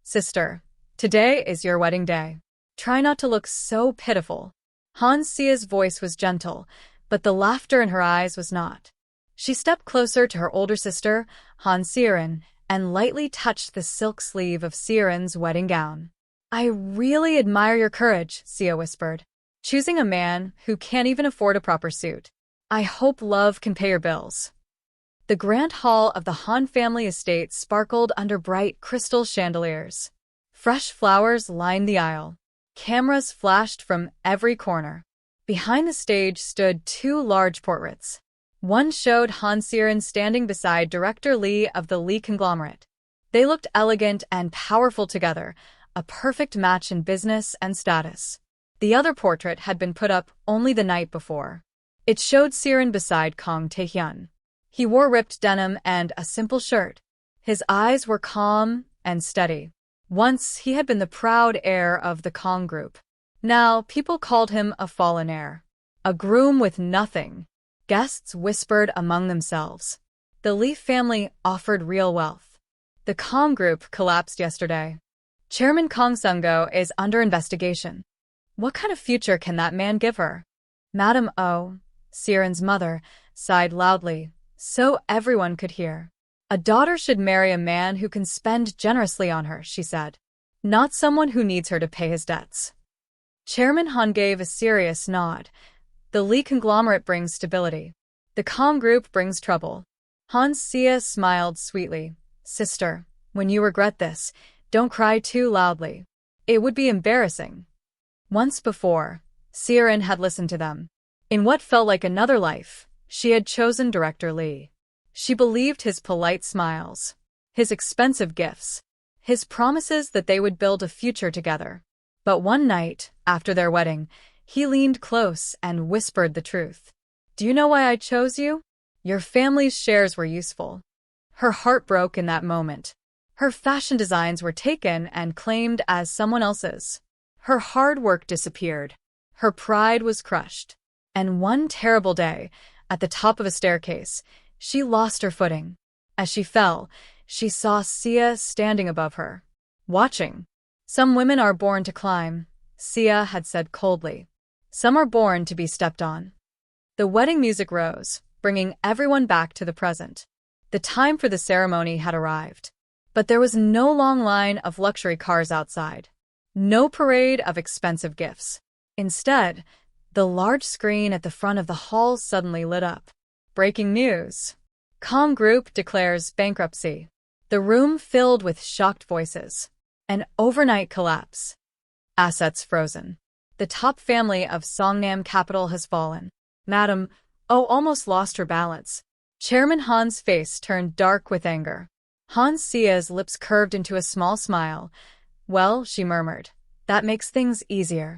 Sister, today is your wedding day. Try not to look so pitiful. Han Xia's voice was gentle, but the laughter in her eyes was not. She stepped closer to her older sister, Han Xiren, and lightly touched the silk sleeve of Xiren's wedding gown. I really admire your courage, Xia whispered. Choosing a man who can't even afford a proper suit. I hope love can pay your bills. The grand hall of the Han family estate sparkled under bright crystal chandeliers. Fresh flowers lined the aisle. Cameras flashed from every corner. Behind the stage stood two large portraits. One showed Han Xiren standing beside Director Li of the Li conglomerate. They looked elegant and powerful together, a perfect match in business and status. The other portrait had been put up only the night before. It showed Xiren beside Kang Taehyun. He wore ripped denim and a simple shirt. His eyes were calm and steady. Once he had been the proud heir of the Kang group. Now people called him a fallen heir. A groom with nothing. Guests whispered among themselves. The Li family offered real wealth. The Kang group collapsed yesterday. Chairman Kang Sung-go is under investigation. What kind of future can that man give her? Madam Oh, Xiren's mother, sighed loudly, so everyone could hear. A daughter should marry a man who can spend generously on her, she said. Not someone who needs her to pay his debts. Chairman Han gave a serious nod. The Li conglomerate brings stability. The Kang group brings trouble. Han Xia smiled sweetly. Sister, when you regret this, don't cry too loudly. It would be embarrassing. Once before, Xiren had listened to them. In what felt like another life, she had chosen Director Li. She believed his polite smiles, his expensive gifts, his promises that they would build a future together. But one night, after their wedding, he leaned close and whispered the truth. Do you know why I chose you? Your family's shares were useful. Her heart broke in that moment. Her fashion designs were taken and claimed as someone else's. Her hard work disappeared. Her pride was crushed. And one terrible day, at the top of a staircase, she lost her footing. As she fell, she saw Xia standing above her, watching. Some women are born to climb, Xia had said coldly. Some are born to be stepped on. The wedding music rose, bringing everyone back to the present. The time for the ceremony had arrived. But there was no long line of luxury cars outside. No parade of expensive gifts. Instead, the large screen at the front of the hall suddenly lit up. Breaking news. Kang Group declares bankruptcy. The room filled with shocked voices. An overnight collapse. Assets frozen. The top family of Songnam capital has fallen. Madam Oh almost lost her balance. Chairman Han's face turned dark with anger. Han Xia's lips curved into a small smile. Well, she murmured, that makes things easier.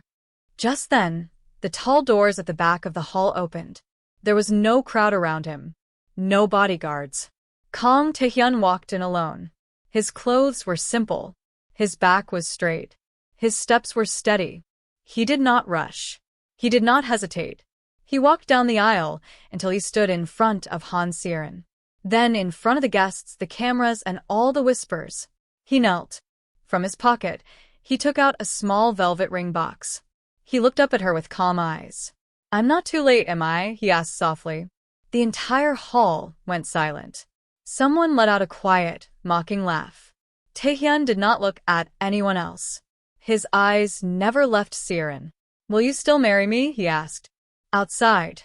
Just then, the tall doors at the back of the hall opened. There was no crowd around him. No bodyguards. Kang Taehyun walked in alone. His clothes were simple. His back was straight. His steps were steady. He did not rush. He did not hesitate. He walked down the aisle until he stood in front of Han Xiren. Then, in front of the guests, the cameras, and all the whispers, he knelt. From his pocket, he took out a small velvet ring box. He looked up at her with calm eyes. I'm not too late, am I? He asked softly. The entire hall went silent. Someone let out a quiet, mocking laugh. Taehyun did not look at anyone else. His eyes never left Xiren. Will you still marry me? He asked. Outside,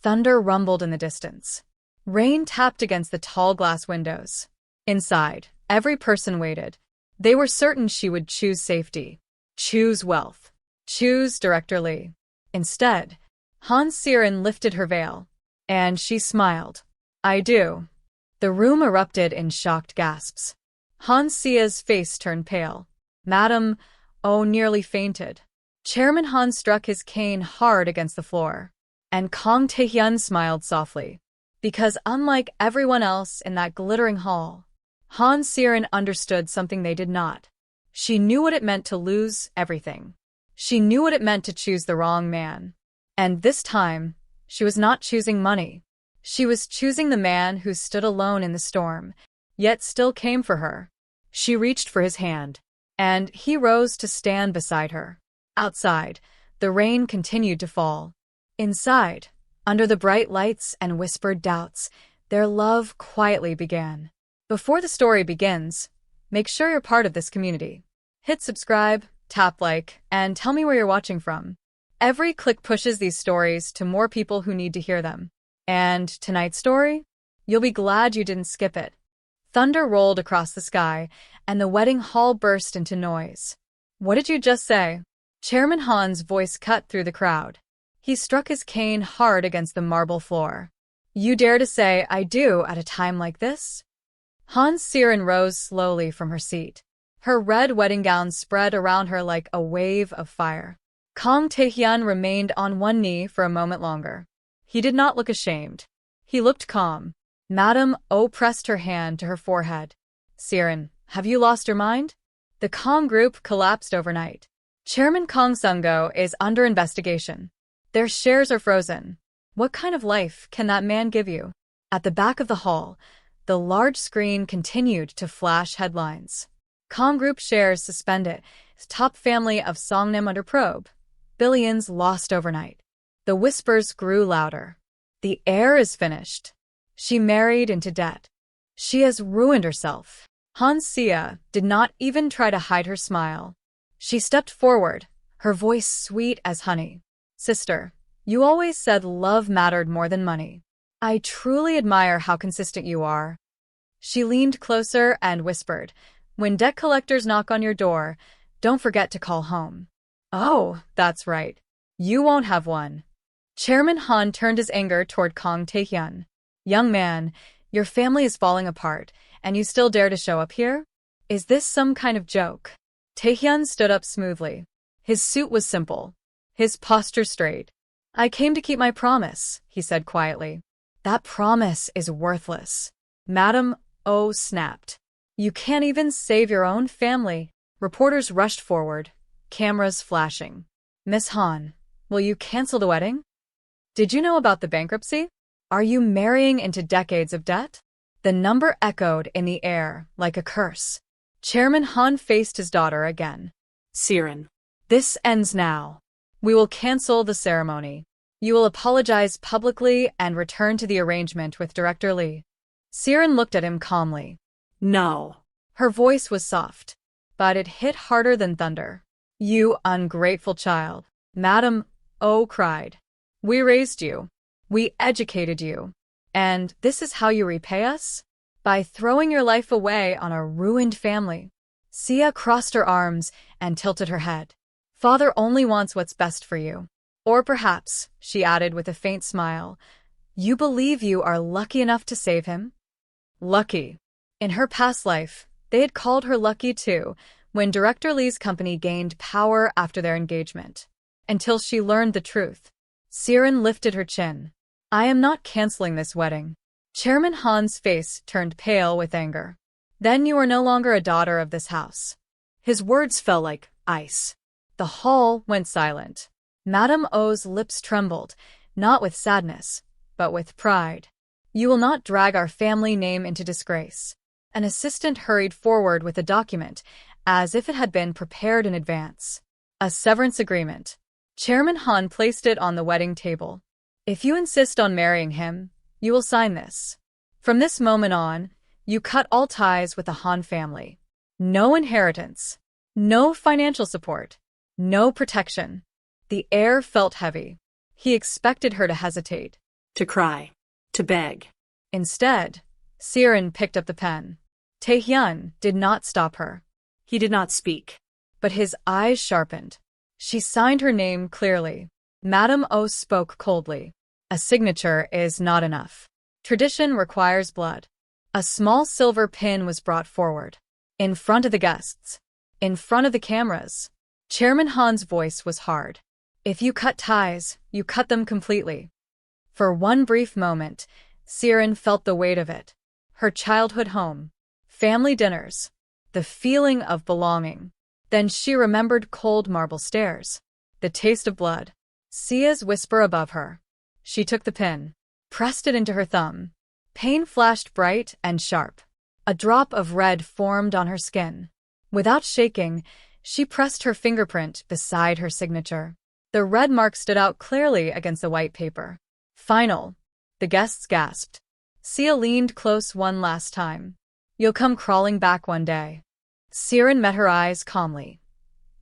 thunder rumbled in the distance. Rain tapped against the tall glass windows. Inside, every person waited. They were certain she would choose safety, choose wealth, choose Director Li. Instead, Han Xiren lifted her veil, and she smiled. I do. The room erupted in shocked gasps. Han Xia's face turned pale. Madam Oh nearly fainted. Chairman Han struck his cane hard against the floor, and Kang Taehyun smiled softly. Because unlike everyone else in that glittering hall, Han Xiren understood something they did not. She knew what it meant to lose everything. She knew what it meant to choose the wrong man. And this time, she was not choosing money. She was choosing the man who stood alone in the storm, yet still came for her. She reached for his hand. and he rose to stand beside her. Outside, the rain continued to fall. Inside, under the bright lights and whispered doubts, their love quietly began. Before the story begins, make sure you're part of this community. Hit subscribe, tap like, and tell me where you're watching from. Every click pushes these stories to more people who need to hear them. And tonight's story? You'll be glad you didn't skip it. Thunder rolled across the sky, and the wedding hall burst into noise. What did you just say? Chairman Han's voice cut through the crowd. He struck his cane hard against the marble floor. You dare to say I do at a time like this? Han Siren rose slowly from her seat. Her red wedding gown spread around her like a wave of fire. Kang Taehyun remained on one knee for a moment longer. He did not look ashamed. He looked calm. Madame O pressed her hand to her forehead. Siren, have you lost your mind? The Kang group collapsed overnight. Chairman Kang Sung-go is under investigation. Their shares are frozen. What kind of life can that man give you? At the back of the hall, the large screen continued to flash headlines. Kang Group shares suspended. Top family of Songnam under probe. Billions lost overnight. The whispers grew louder. The heir is finished. She married into debt. She has ruined herself. Han Sia did not even try to hide her smile. She stepped forward, her voice sweet as honey. Sister, you always said love mattered more than money. I truly admire how consistent you are. She leaned closer and whispered, when debt collectors knock on your door, don't forget to call home. Oh, that's right. You won't have one. Chairman Han turned his anger toward Kang Taehyun. Young man, your family is falling apart, and you still dare to show up here? Is this some kind of joke? Taehyun stood up smoothly. His suit was simple, his posture straight. I came to keep my promise, he said quietly. That promise is worthless. Madame O snapped. You can't even save your own family. Reporters rushed forward, cameras flashing. Miss Han, will you cancel the wedding? Did you know about the bankruptcy? Are you marrying into decades of debt? The number echoed in the air like a curse. Chairman Han faced his daughter again. Siren. This ends now. We will cancel the ceremony. You will apologize publicly and return to the arrangement with Director Lee. Siren looked at him calmly. No. Her voice was soft, but it hit harder than thunder. You ungrateful child. Madame O cried. We raised you. We educated you. And this is how you repay us? By throwing your life away on a ruined family. Sia crossed her arms and tilted her head. Father only wants what's best for you. Or perhaps, she added with a faint smile, you believe you are lucky enough to save him? Lucky. In her past life, they had called her lucky too, when Director Lee's company gained power after their engagement. Until she learned the truth. Siren lifted her chin. I am not canceling this wedding. Chairman Han's face turned pale with anger. Then you are no longer a daughter of this house. His words fell like ice. The hall went silent. Madame O's lips trembled, not with sadness, but with pride. You will not drag our family name into disgrace. An assistant hurried forward with a document, as if it had been prepared in advance. A severance agreement. Chairman Han placed it on the wedding table. If you insist on marrying him, you will sign this. From this moment on, you cut all ties with the Han family. No inheritance. No financial support. No protection. The air felt heavy. He expected her to hesitate. To cry. To beg. Instead, Siren picked up the pen. Taehyun did not stop her. He did not speak. But his eyes sharpened. She signed her name clearly. Madame O spoke coldly. A signature is not enough. Tradition requires blood. A small silver pin was brought forward. In front of the guests. In front of the cameras. Chairman Han's voice was hard. If you cut ties, you cut them completely. For one brief moment, Siren felt the weight of it. Her childhood home. Family dinners. The feeling of belonging. Then she remembered cold marble stairs. The taste of blood. Sia's whisper above her. She took the pin. Pressed it into her thumb. Pain flashed bright and sharp. A drop of red formed on her skin. Without shaking, she pressed her fingerprint beside her signature. The red mark stood out clearly against the white paper. Final. The guests gasped. Sia leaned close one last time. You'll come crawling back one day. Siren met her eyes calmly.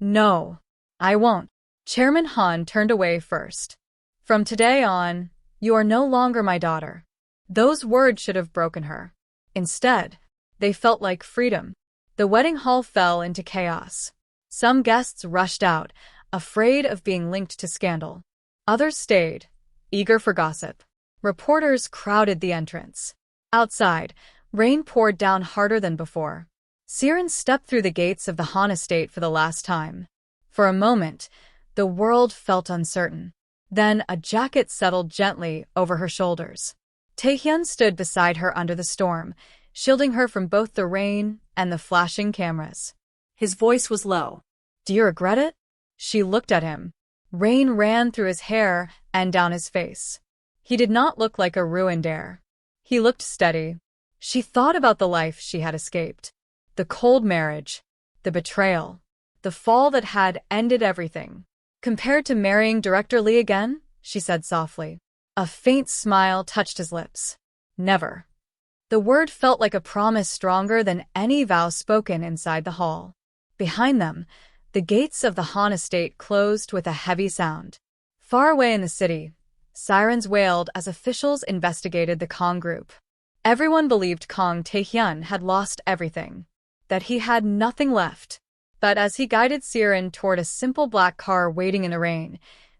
No, I won't. Chairman Han turned away first. From today on, you are no longer my daughter. Those words should have broken her. Instead, they felt like freedom. The wedding hall fell into chaos. Some guests rushed out, afraid of being linked to scandal. Others stayed, eager for gossip. Reporters crowded the entrance. Outside, rain poured down harder than before. Siren stepped through the gates of the Han estate for the last time. For a moment, the world felt uncertain. Then a jacket settled gently over her shoulders. Taehyun stood beside her under the storm, shielding her from both the rain and the flashing cameras. His voice was low. Do you regret it? She looked at him. Rain ran through his hair and down his face. He did not look like a ruined heir. He looked steady. She thought about the life she had escaped. The cold marriage, the betrayal, the fall that had ended everything. Compared to marrying Director Lee again, she said softly. A faint smile touched his lips. Never. The word felt like a promise stronger than any vow spoken inside the hall. Behind them, the gates of the Han estate closed with a heavy sound. Far away in the city, sirens wailed as officials investigated the Kong group. Everyone believed Kong Taehyun had lost everything, that he had nothing left. But as he guided Siren toward a simple black car waiting in the rain,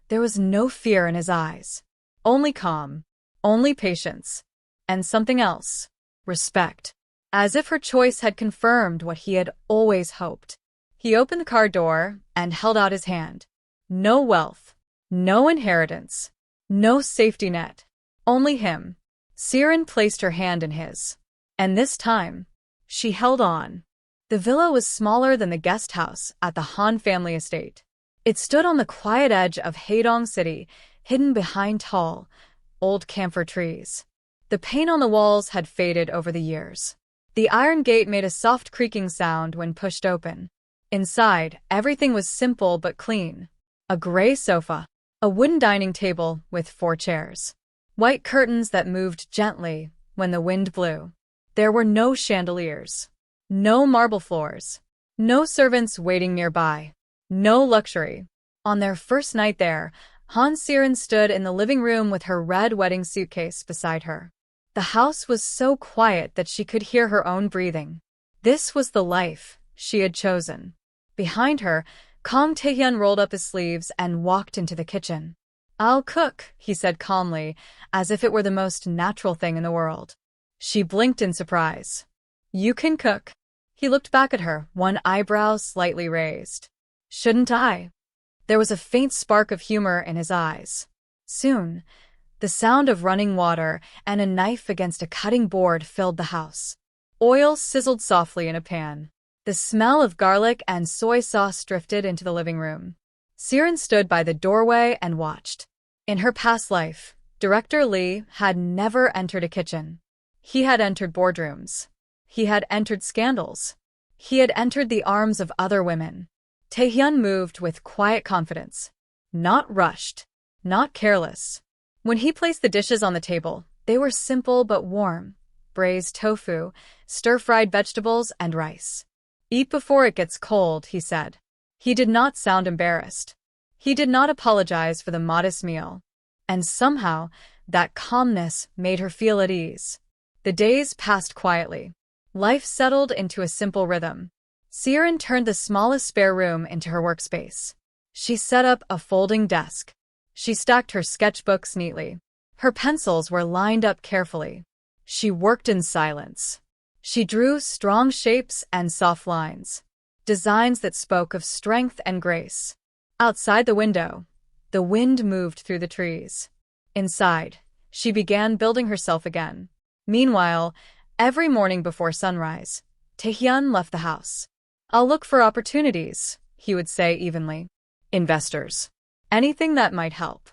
there was no fear in his eyes. Only calm, only patience, and something else, respect. As if her choice had confirmed what he had always hoped. He opened the car door and held out his hand. No wealth, no inheritance, no safety net, only him. Siren placed her hand in his. And this time, she held on. The villa was smaller than the guest house at the Han family estate. It stood on the quiet edge of Haedong City, hidden behind tall, old camphor trees. The paint on the walls had faded over the years. The iron gate made a soft creaking sound when pushed open. Inside, everything was simple but clean. A gray sofa, a wooden dining table with 4 chairs, white curtains that moved gently when the wind blew. There were no chandeliers, no marble floors, no servants waiting nearby, no luxury. On their first night there, Han Siren stood in the living room with her red wedding suitcase beside her. The house was so quiet that she could hear her own breathing. This was the life she had chosen. Behind her, Kong Taehyun rolled up his sleeves and walked into the kitchen. I'll cook, he said calmly, as if it were the most natural thing in the world. She blinked in surprise. You can cook. He looked back at her, one eyebrow slightly raised. Shouldn't I? There was a faint spark of humor in his eyes. Soon, the sound of running water and a knife against a cutting board filled the house. Oil sizzled softly in a pan. The smell of garlic and soy sauce drifted into the living room. Siren stood by the doorway and watched. In her past life, Director Lee had never entered a kitchen. He had entered boardrooms. He had entered scandals. He had entered the arms of other women. Taehyun moved with quiet confidence. Not rushed. Not careless. When he placed the dishes on the table, they were simple but warm. Braised tofu, stir-fried vegetables, and rice. Eat before it gets cold, he said. He did not sound embarrassed. He did not apologize for the modest meal. And somehow, that calmness made her feel at ease. The days passed quietly. Life settled into a simple rhythm. Siren turned the smallest spare room into her workspace. She set up a folding desk. She stacked her sketchbooks neatly. Her pencils were lined up carefully. She worked in silence. She drew strong shapes and soft lines, designs that spoke of strength and grace. Outside the window, the wind moved through the trees. Inside, she began building herself again. Meanwhile, every morning before sunrise, Taehyun left the house. I'll look for opportunities, he would say evenly. Investors. Anything that might help.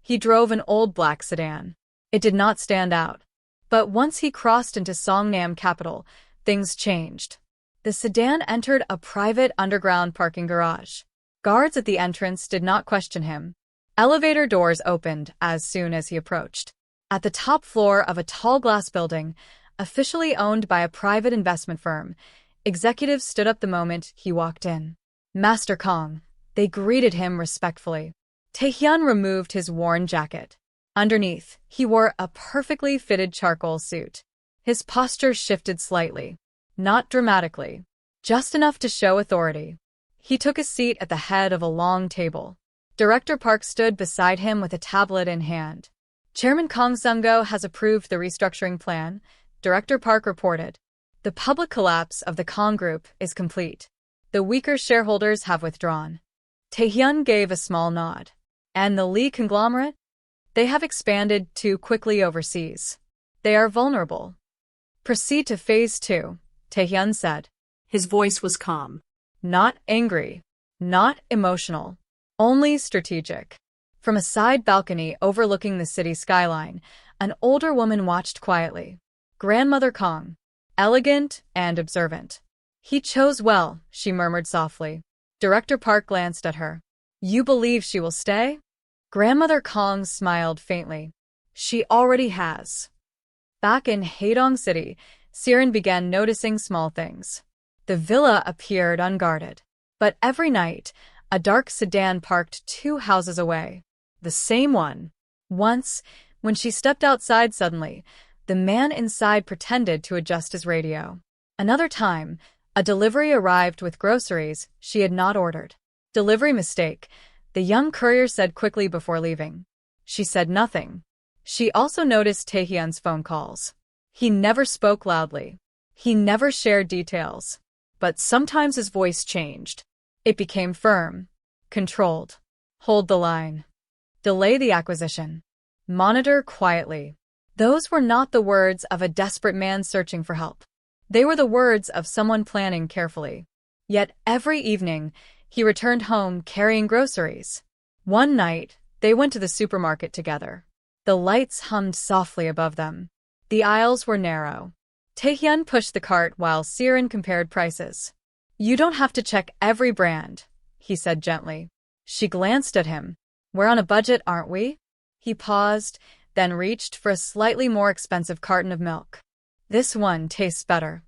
He drove an old black sedan. It did not stand out. But once he crossed into Songnam capital, things changed. The sedan entered a private underground parking garage. Guards at the entrance did not question him. Elevator doors opened as soon as he approached. At the top floor of a tall glass building, officially owned by a private investment firm, executives stood up the moment he walked in. Master Kong. They greeted him respectfully. Taehyun removed his worn jacket. Underneath, he wore a perfectly fitted charcoal suit. His posture shifted slightly. Not dramatically. Just enough to show authority. He took a seat at the head of a long table. Director Park stood beside him with a tablet in hand. Chairman Kong Sung-go has approved the restructuring plan, Director Park reported. The public collapse of the Kong Group is complete. The weaker shareholders have withdrawn. Taehyun gave a small nod. And the Lee conglomerate? They have expanded too quickly overseas. They are vulnerable. Proceed to phase 2, Taehyun said. His voice was calm. Not angry. Not emotional. Only strategic. From a side balcony overlooking the city skyline, an older woman watched quietly. Grandmother Kong. Elegant and observant. He chose well, she murmured softly. Director Park glanced at her. You believe she will stay? Grandmother Kong smiled faintly. She already has. Back in Haedong City, Siren began noticing small things. The villa appeared unguarded. But every night, a dark sedan parked 2 houses away. The same one. Once, when she stepped outside suddenly, the man inside pretended to adjust his radio. Another time, a delivery arrived with groceries she had not ordered. Delivery mistake, the young courier said quickly before leaving. She said nothing. She also noticed Taehyun's phone calls. He never spoke loudly. He never shared details. But sometimes his voice changed. It became firm. Controlled. Hold the line. Delay the acquisition. Monitor quietly. Those were not the words of a desperate man searching for help. They were the words of someone planning carefully. Yet every evening, he returned home carrying groceries. One night, they went to the supermarket together. The lights hummed softly above them. The aisles were narrow. Taehyun pushed the cart while Siren compared prices. You don't have to check every brand, he said gently. She glanced at him. We're on a budget, aren't we? He paused, then reached for a slightly more expensive carton of milk. This one tastes better.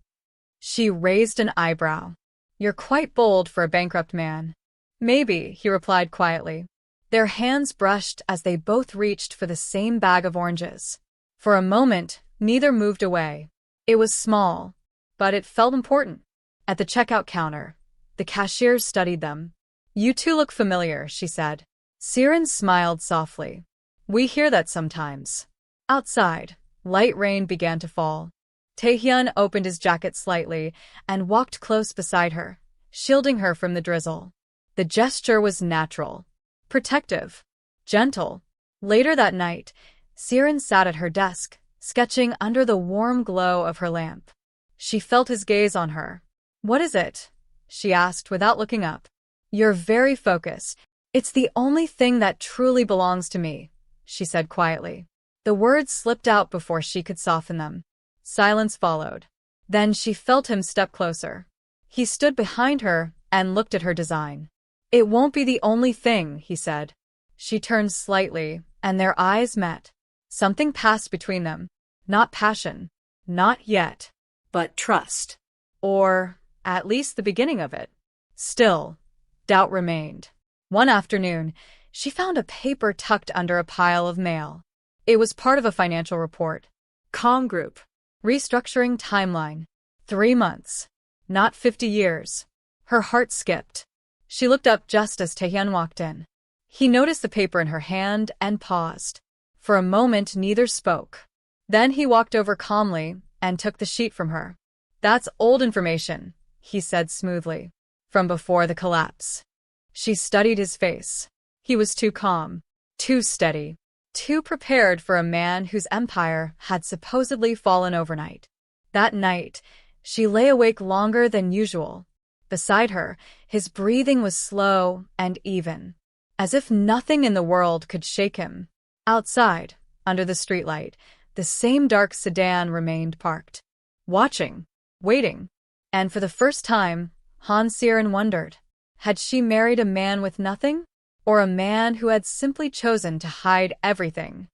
She raised an eyebrow. You're quite bold for a bankrupt man. Maybe, he replied quietly. Their hands brushed as they both reached for the same bag of oranges. For a moment, neither moved away. It was small, but it felt important. At the checkout counter, the cashier studied them. You two look familiar, she said. Siren smiled softly. We hear that sometimes. Outside, light rain began to fall. Taehyun opened his jacket slightly and walked close beside her, shielding her from the drizzle. The gesture was natural, protective, gentle. Later that night, Siren sat at her desk, sketching under the warm glow of her lamp. She felt his gaze on her. What is it? She asked without looking up. You're very focused. It's the only thing that truly belongs to me, she said quietly. The words slipped out before she could soften them. Silence followed. Then she felt him step closer. He stood behind her and looked at her design. It won't be the only thing, he said. She turned slightly, and their eyes met. Something passed between them. Not passion. Not yet. But trust. Or, at least the beginning of it. Still, doubt remained. One afternoon, she found a paper tucked under a pile of mail. It was part of a financial report. Kong Group. Restructuring timeline. 3 months. Not 50 years. Her heart skipped. She looked up just as Taehyun walked in. He noticed the paper in her hand and paused. For a moment, neither spoke. Then he walked over calmly and took the sheet from her. That's old information, he said smoothly. From before the collapse. She studied his face. He was too calm, too steady, too prepared for a man whose empire had supposedly fallen overnight. That night, she lay awake longer than usual. Beside her, his breathing was slow and even, as if nothing in the world could shake him. Outside, under the streetlight, the same dark sedan remained parked. Watching, waiting, And for the first time, Han Se-eun wondered, had she married a man with nothing? Or a man who had simply chosen to hide everything?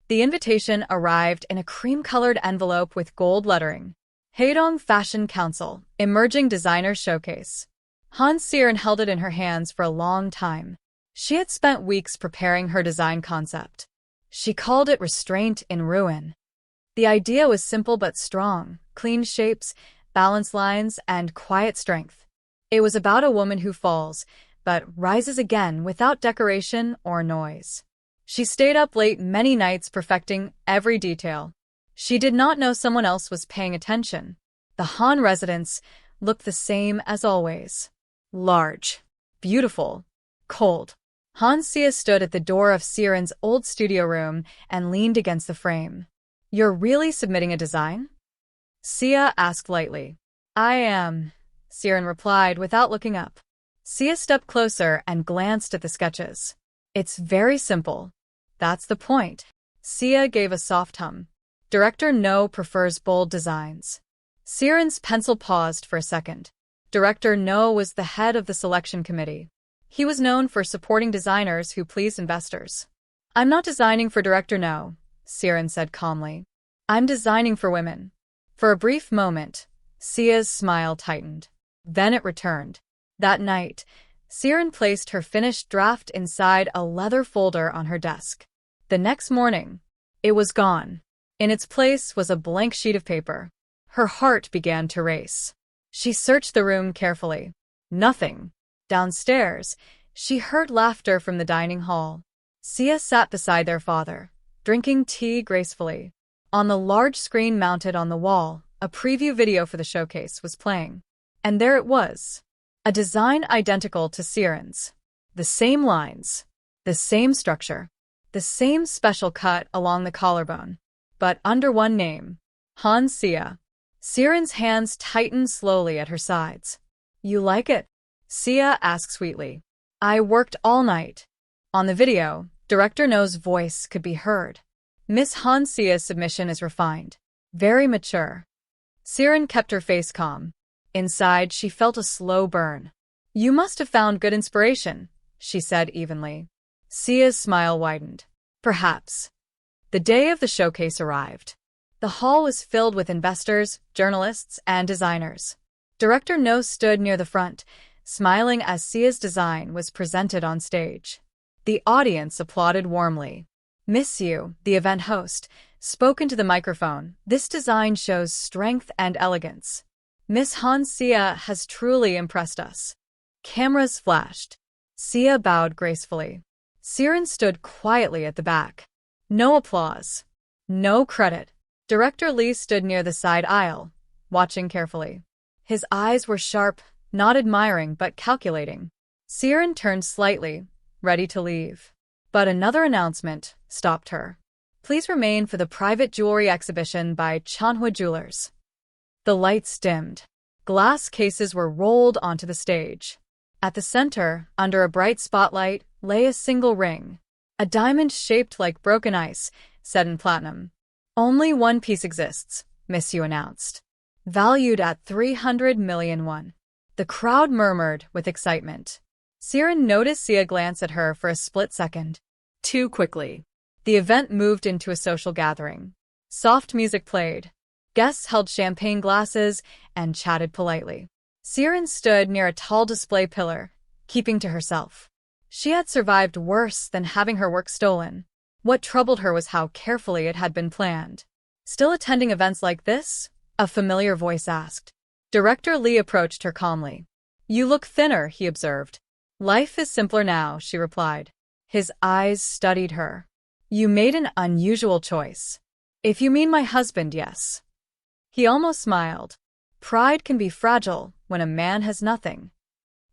The invitation arrived in a cream-colored envelope with gold lettering. Haedong Fashion Council, Emerging Designer Showcase. Han Se-eun held it in her hands for a long time. She had spent weeks preparing her design concept. She called it Restraint in Ruin. The idea was simple but strong: clean shapes, balanced lines, and quiet strength. It was about a woman who falls, but rises again without decoration or noise. She stayed up late many nights perfecting every detail. She did not know someone else was paying attention. The Han residence looked the same as always. Large, beautiful, cold. Han Se stood at the door of Se-eun's old studio room and leaned against the frame. "You're really submitting a design?" Se asked lightly. "I am," Se-eun replied without looking up. Se stepped closer and glanced at the sketches. "It's very simple." "That's the point." Se gave a soft hum. "Director No prefers bold designs." Se-eun's pencil paused for a second. Director No was the head of the selection committee. He was known for supporting designers who pleased investors. "I'm not designing for Director No," Se said calmly. "I'm designing for women." For a brief moment, Se's smile tightened. Then it returned. That night, Se placed her finished draft inside a leather folder on her desk. The next morning, it was gone. In its place was a blank sheet of paper. Her heart began to race. She searched the room carefully. Nothing. Downstairs, she heard laughter from the dining hall. Se sat beside their father, drinking tea gracefully. On the large screen mounted on the wall, a preview video for the showcase was playing. And there it was. A design identical to Se-eun's. The same lines, the same structure, the same special cut along the collarbone. But under one name, Han Se. Se-eun's hands tightened slowly at her sides. "You like it?" Se asked sweetly. "I worked all night." On the video, Director No's voice could be heard. "Miss Han Se's submission is refined, very mature." Se kept her face calm. Inside, she felt a slow burn. "You must have found good inspiration," she said evenly. Se's smile widened. "Perhaps." The day of the showcase arrived. The hall was filled with investors, journalists, and designers. Director No stood near the front, smiling as Se's design was presented on stage. The audience applauded warmly. Miss Yu, the event host, spoke into the microphone. "This design shows strength and elegance. Miss Han Se has truly impressed us." Cameras flashed. Se bowed gracefully. Se stood quietly at the back. No applause. No credit. Director Lee stood near the side aisle, watching carefully. His eyes were sharp, not admiring but calculating. Se turned slightly, ready to leave. But another announcement stopped her. "Please remain for the private jewelry exhibition by Chanhua Jewelers." The lights dimmed. Glass cases were rolled onto the stage. At the center, under a bright spotlight, lay a single ring. A diamond shaped like broken ice, set in platinum. "Only one piece exists," Miss Yu announced. "Valued at 300 million won." The crowd murmured with excitement. Se noticed Se glance at her for a split second. Too quickly. The event moved into a social gathering. Soft music played. Guests held champagne glasses and chatted politely. Se stood near a tall display pillar, keeping to herself. She had survived worse than having her work stolen. What troubled her was how carefully it had been planned. "Still attending events like this?" a familiar voice asked. Director Lee approached her calmly. "You look thinner," he observed. "Life is simpler now," she replied. His eyes studied her. "You made an unusual choice." "If you mean my husband, yes." He almost smiled. Pride can be fragile when a man has nothing.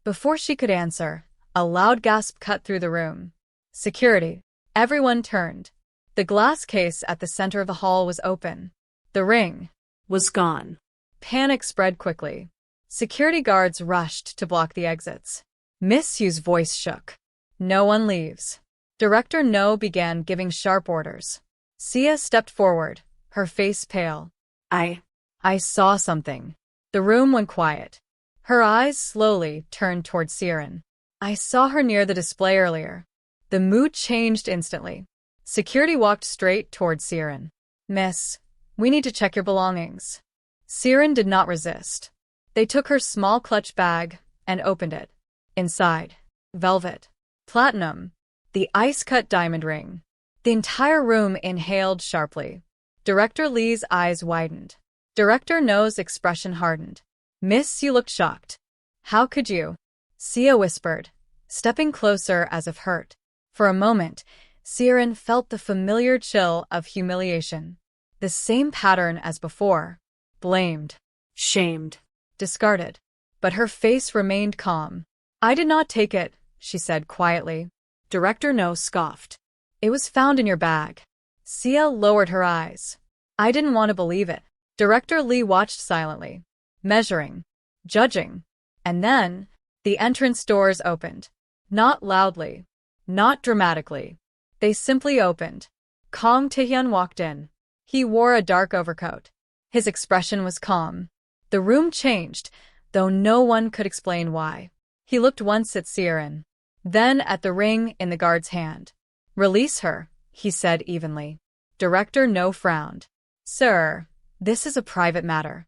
Before she could answer, a loud gasp cut through the room. "Security." Everyone turned. The glass case at the center of the hall was open. The ring Was gone. Panic spread quickly. Security guards rushed to block the exits. Miss Yu's voice shook. "No one leaves." Director No began giving sharp orders. Se stepped forward, her face pale. I saw something." The room went quiet. Her eyes slowly turned toward Siren. I saw her near the display earlier. The mood changed instantly. Security walked straight toward Siren. Miss, we need to check your belongings. Siren did not resist. They took her small clutch bag and opened it. Inside, velvet, platinum, the ice-cut diamond ring. The entire room inhaled sharply. Director Lee's eyes widened. Director No's expression hardened. Miss, you looked shocked. How could you? Sia whispered, stepping closer as if hurt. For a moment, Siren felt the familiar chill of humiliation. The same pattern as before. Blamed. Shamed. Discarded. But her face remained calm. I did not take it, she said quietly. Director No scoffed. It was found in your bag. Sia lowered her eyes. I didn't want to believe it. Director Lee watched silently, measuring, judging. And then, the entrance doors opened. Not loudly. Not dramatically. They simply opened. Kong Taehyun walked in. He wore a dark overcoat. His expression was calm. The room changed, though no one could explain why. He looked once at Siren, then at the ring in the guard's hand. Release her, he said evenly. Director No frowned. Sir, this is a private matter.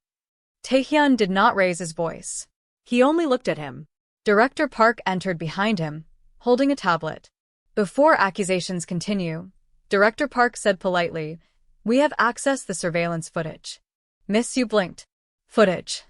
Taehyun did not raise his voice. He only looked at him. Director Park entered behind him, holding a tablet. Before accusations continue, Director Park said politely, we have accessed the surveillance footage. Miss, you blinked. Footage.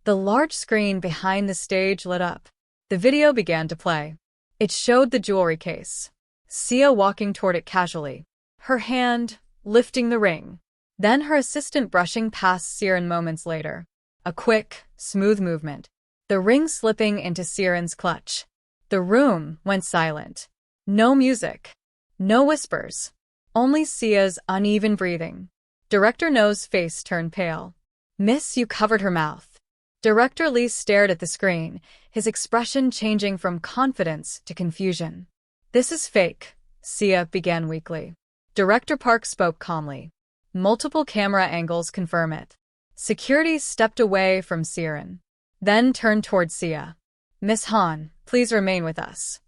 The large screen behind the stage lit up. The video began to play. It showed the jewelry case. Sia walking toward it casually, her hand lifting the ring. Then her assistant brushing past Siren moments later. A quick, smooth movement. The ring slipping into Siren's clutch. The room went silent. No music. No whispers. Only Sia's uneven breathing. Director No's face turned pale. Miss, you covered her mouth. Director Lee stared at the screen, his expression changing from confidence to confusion. This is fake, Sia began weakly. Director Park spoke calmly. Multiple camera angles confirm it. Security stepped away from Siren, then turned toward Sia. Miss Han, please remain with us.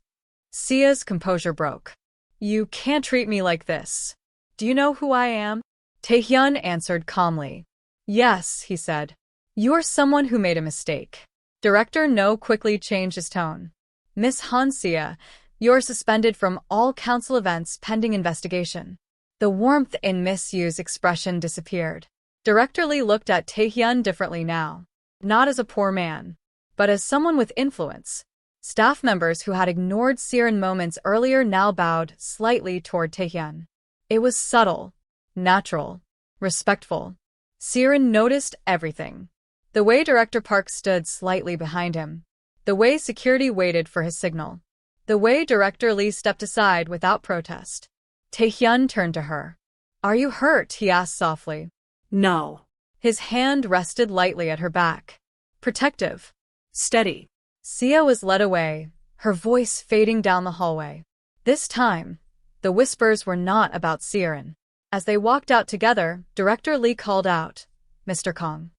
Sia's composure broke. You can't treat me like this. Do you know who I am? Taehyun answered calmly. Yes, he said. You are someone who made a mistake. Director No quickly changed his tone. Miss Han Sia, you're suspended from all council events pending investigation. The warmth in Miss Yu's expression disappeared. Director Lee looked at Taehyun differently now. Not as a poor man, but as someone with influence. Staff members who had ignored Siren moments earlier now bowed slightly toward Taehyun. It was subtle, natural, respectful. Siren noticed everything. The way Director Park stood slightly behind him. The way security waited for his signal. The way Director Lee stepped aside without protest. Taehyun turned to her. Are you hurt? He asked softly. No. His hand rested lightly at her back. Protective. Steady. Sia was led away, her voice fading down the hallway. This time, the whispers were not about Siren. As they walked out together, Director Lee called out, Mr. Kong.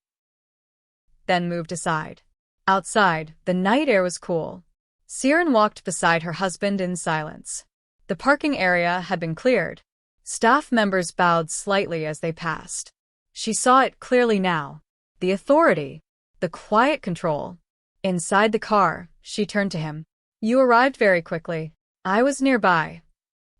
Then moved aside. Outside, the night air was cool. Siren walked beside her husband in silence. The parking area had been cleared. Staff members bowed slightly as they passed. She saw it clearly now. The authority. The quiet control. Inside the car, she turned to him. You arrived very quickly. I was nearby.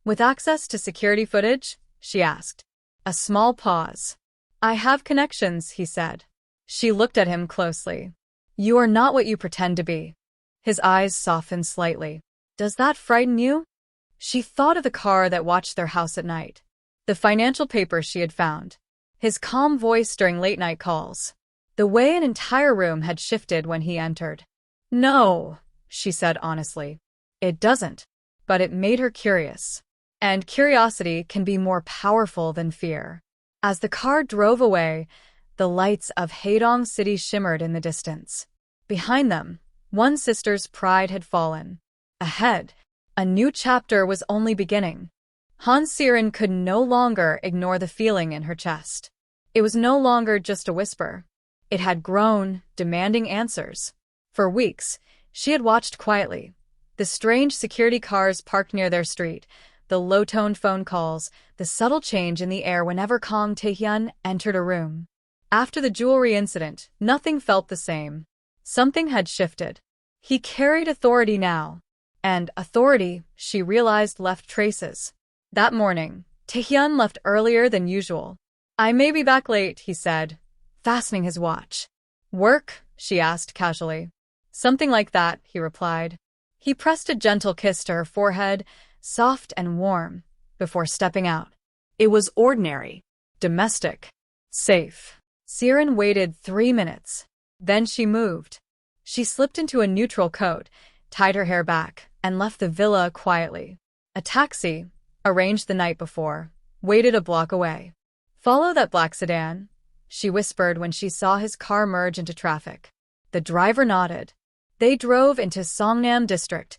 With access to security footage? She asked. A small pause. I have connections, he said. She looked at him closely. You are not what you pretend to be. His eyes softened slightly. Does that frighten you? She thought of the car that watched their house at night. The financial papers she had found. His calm voice during late-night calls. The way an entire room had shifted when he entered. No, she said honestly. It doesn't. But it made her curious. And curiosity can be more powerful than fear. As the car drove away, the lights of Haedong City shimmered in the distance. Behind them, one sister's pride had fallen. Ahead, a new chapter was only beginning. Han Siren could no longer ignore the feeling in her chest. It was no longer just a whisper. It had grown, demanding answers. For weeks, she had watched quietly. The strange security cars parked near their street, the low-toned phone calls, the subtle change in the air whenever Kang Tae-hyun entered a room. After the jewelry incident, nothing felt the same. Something had shifted. He carried authority now. And authority, she realized, left traces. That morning, Tae-hyun left earlier than usual. "I may be back late," he said, fastening his watch. "Work?" she asked casually. "Something like that," he replied. He pressed a gentle kiss to her forehead, soft and warm, before stepping out. It was ordinary. Domestic. Safe. Siren waited 3 minutes. Then she moved. She slipped into a neutral coat, tied her hair back, and left the villa quietly. A taxi, arranged the night before, waited a block away. "Follow that black sedan," she whispered when she saw his car merge into traffic. The driver nodded. They drove into Songnam District,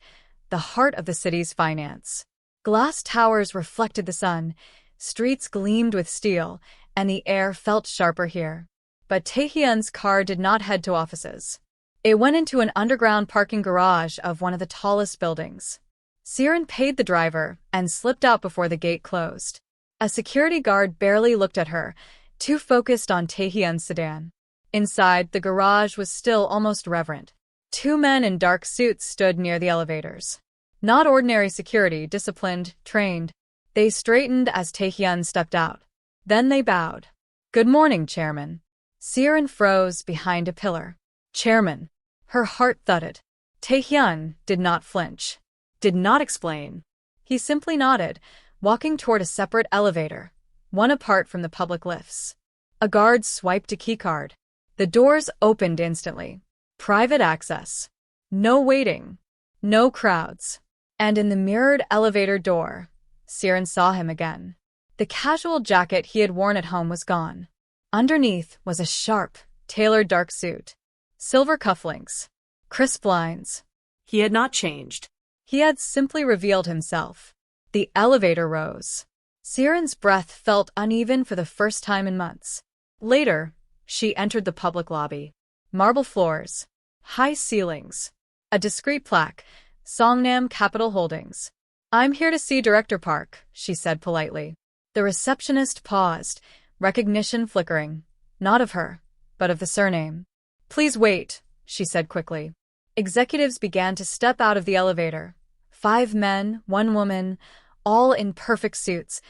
the heart of the city's finance. Glass towers reflected the sun, streets gleamed with steel, and the air felt sharper here. But Tae-hyun's car did not head to offices. It went into an underground parking garage of one of the tallest buildings. Siren paid the driver and slipped out before the gate closed. A security guard barely looked at her, too focused on Tae-hyun's sedan. Inside, the garage was still almost reverent. 2 men in dark suits stood near the elevators. Not ordinary security, disciplined, trained. They straightened as Tae-hyun stepped out. Then they bowed. "Good morning, Chairman." Siren froze behind a pillar. "Chairman." Her heart thudded. Tae-hyun did not flinch. Did not explain. He simply nodded, walking toward a separate elevator, one apart from the public lifts. A guard swiped a keycard. The doors opened instantly. Private access. No waiting. No crowds. And in the mirrored elevator door, Siren saw him again. The casual jacket he had worn at home was gone. Underneath was a sharp, tailored dark suit. Silver cufflinks. Crisp lines. He had not changed. He had simply revealed himself. The elevator rose. Siren's breath felt uneven for the first time in months. Later, she entered the public lobby. Marble floors. High ceilings. A discreet plaque. Songnam Capital Holdings. "I'm here to see Director Park," she said politely. The receptionist paused, recognition flickering. Not of her, but of the surname. "Please wait," she said quickly. Executives began to step out of the elevator. 5 men, 1 woman, all in perfect suits,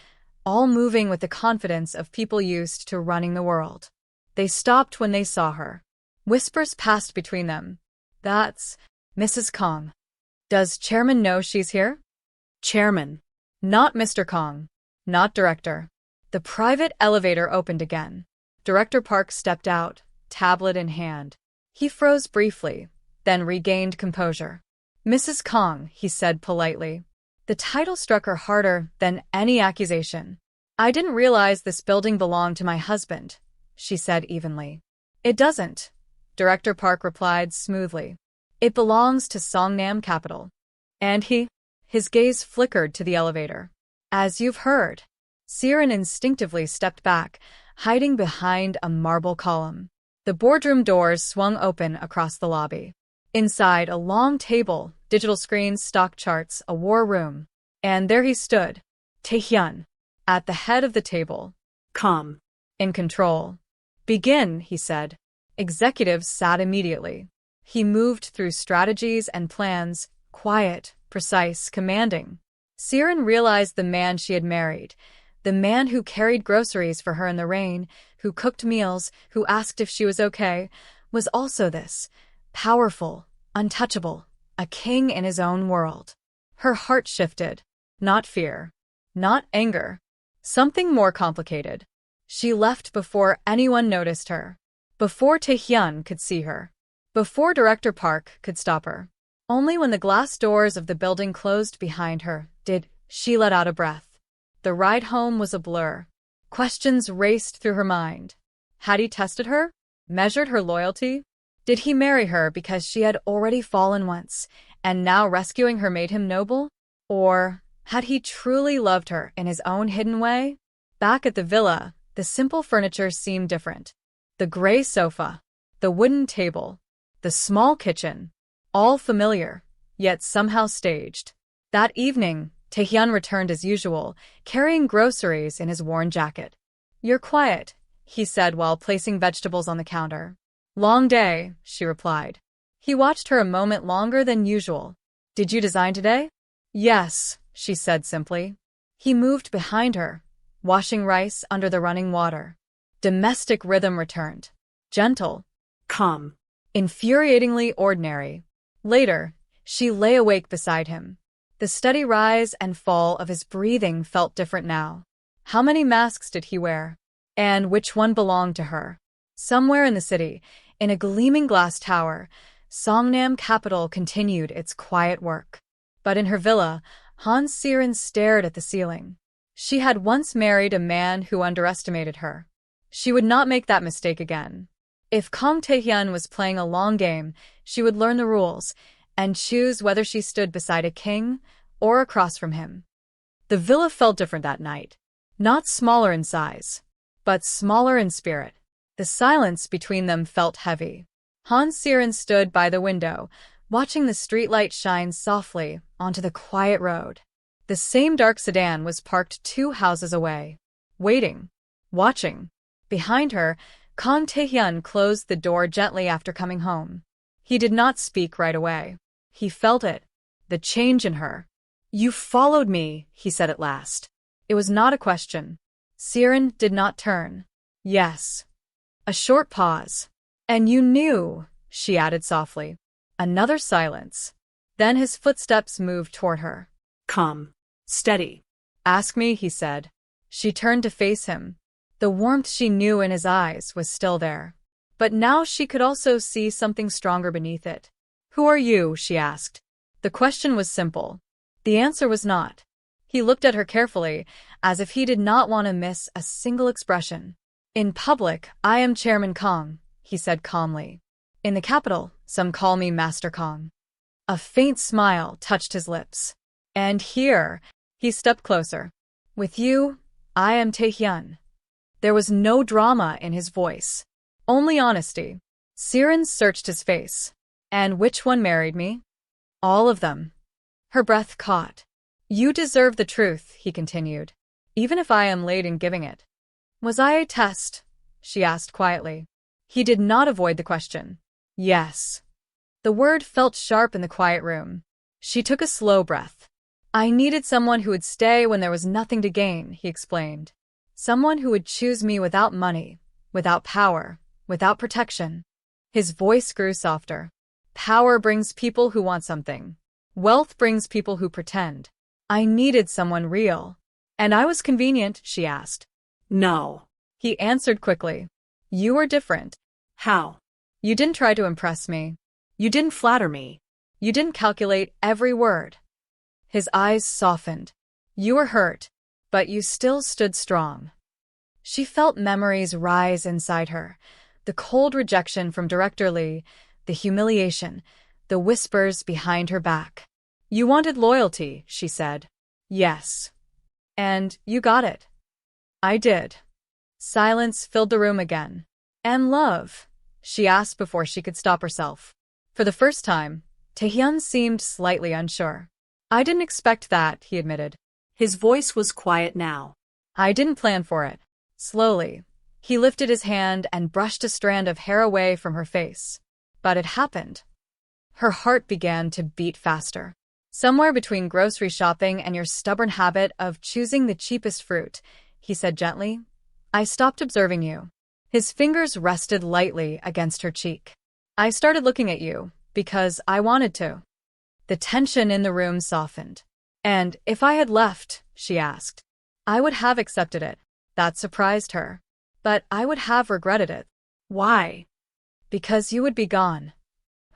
all moving with the confidence of people used to running the world. They stopped when they saw her. Whispers passed between them. "That's Mrs. Kang. Does Chairman know she's here?" Chairman. Not Mr. Kang. Not Director. The private elevator opened again. Director Park stepped out, tablet in hand. He froze briefly, then regained composure. "Mrs. Kang," he said politely. The title struck her harder than any accusation. "I didn't realize this building belonged to my husband," she said evenly. "It doesn't," Director Park replied smoothly. "It belongs to Songnam Capital." "And he?" His gaze flickered to the elevator. "As you've heard." Siren instinctively stepped back, hiding behind a marble column. The boardroom doors swung open across the lobby. Inside, a long table, digital screens, stock charts, a war room. And there he stood, Tae-hyun, at the head of the table. Calm. In control. "Begin," he said. Executives sat immediately. He moved through strategies and plans, quiet, precise, commanding. Siren realized the man she had married, the man who carried groceries for her in the rain, who cooked meals, who asked if she was okay, was also this, powerful, untouchable, a king in his own world. Her heart shifted. Not fear. Not anger. Something more complicated. She left before anyone noticed her. Before Tae-hyun could see her. Before Director Park could stop her. Only when the glass doors of the building closed behind her did she let out a breath. The ride home was a blur. Questions raced through her mind. Had he tested her? Measured her loyalty? Did he marry her because she had already fallen once, and now rescuing her made him noble? Or had he truly loved her in his own hidden way? Back at the villa, the simple furniture seemed different. The gray sofa, the wooden table, the small kitchen, all familiar, yet somehow staged. That evening, Taehyun returned as usual, carrying groceries in his worn jacket. "You're quiet," he said while placing vegetables on the counter. "Long day," she replied. He watched her a moment longer than usual. "Did you design today?" "Yes," she said simply. He moved behind her, washing rice under the running water. Domestic rhythm returned. Gentle, Calm. infuriatingly ordinary. Later, she lay awake beside him. The steady rise and fall of his breathing felt different now. How many masks did he wear? And which one belonged to her? Somewhere in the city, in a gleaming glass tower, Songnam capital continued its quiet work. But in her villa, Han Siren stared at the ceiling. She had once married a man who underestimated her. She would not make that mistake again. If Kang Taehyun was playing a long game, she would learn the rules and choose whether she stood beside a king or across from him. The villa felt different that night. Not smaller in size, but smaller in spirit. The silence between them felt heavy. Han Siren stood by the window, watching the streetlight shine softly onto the quiet road. The same dark sedan was parked 2 houses away, waiting, watching. Behind her, Kang Taehyun closed the door gently after coming home. He did not speak right away. He felt it, the change in her. "You followed me," he said at last. It was not a question. Siren did not turn. "Yes." A short pause. "And you knew," she added softly. Another silence. Then his footsteps moved toward her. Calm. Steady. "Ask me," he said. She turned to face him. The warmth she knew in his eyes was still there. But now she could also see something stronger beneath it. "Who are you?" she asked. The question was simple. The answer was not. He looked at her carefully, as if he did not want to miss a single expression. "In public, I am Chairman Kang," he said calmly. "In the capital, some call me Master Kang." A faint smile touched his lips. "And here," he stepped closer. "With you, I am Taehyun." There was no drama in his voice, only honesty. Siren searched his face. "And which one married me?" "All of them." Her breath caught. "You deserve the truth," he continued, "even if I am late in giving it." "Was I a test?" she asked quietly. He did not avoid the question. "Yes." The word felt sharp in the quiet room. She took a slow breath. "I needed someone who would stay when there was nothing to gain," he explained. "Someone who would choose me without money, without power, without protection." His voice grew softer. "Power brings people who want something. Wealth brings people who pretend. I needed someone real." "And I was convenient?" she asked. No. He answered quickly. "You were different. How? You didn't try to impress me. You didn't flatter me. You didn't calculate every word." His eyes softened. "You were hurt, but you still stood strong." She felt memories rise inside her. The cold rejection from Director Lee, the humiliation, the whispers behind her back. "You wanted loyalty," she said. "Yes. And you got it." "I did." Silence filled the room again. "And love?" she asked before she could stop herself. For the first time, Taehyun seemed slightly unsure. "I didn't expect that," he admitted. His voice was quiet now. "I didn't plan for it." Slowly, he lifted his hand and brushed a strand of hair away from her face. But it happened. Her heart began to beat faster. "Somewhere between grocery shopping and your stubborn habit of choosing the cheapest fruit," he said gently, "I stopped observing you." His fingers rested lightly against her cheek. "I started looking at you because I wanted to." The tension in the room softened. "And if I had left," she asked, "I would have accepted it." That surprised her. "But I would have regretted it." Why? "Because you would be gone."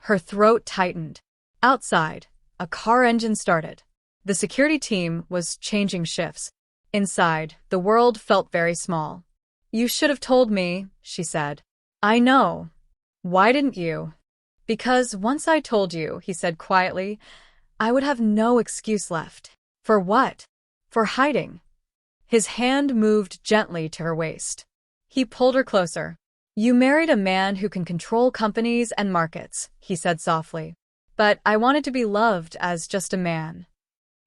Her throat tightened. Outside, a car engine started. The security team was changing shifts. Inside, the world felt very small. "You should have told me," she said. "I know." "Why didn't you?" "Because once I told you," he said quietly, "I would have no excuse left." "For what?" "For hiding." His hand moved gently to her waist. He pulled her closer. You married a man who can control companies and markets, he said softly. But I wanted to be loved as just a man.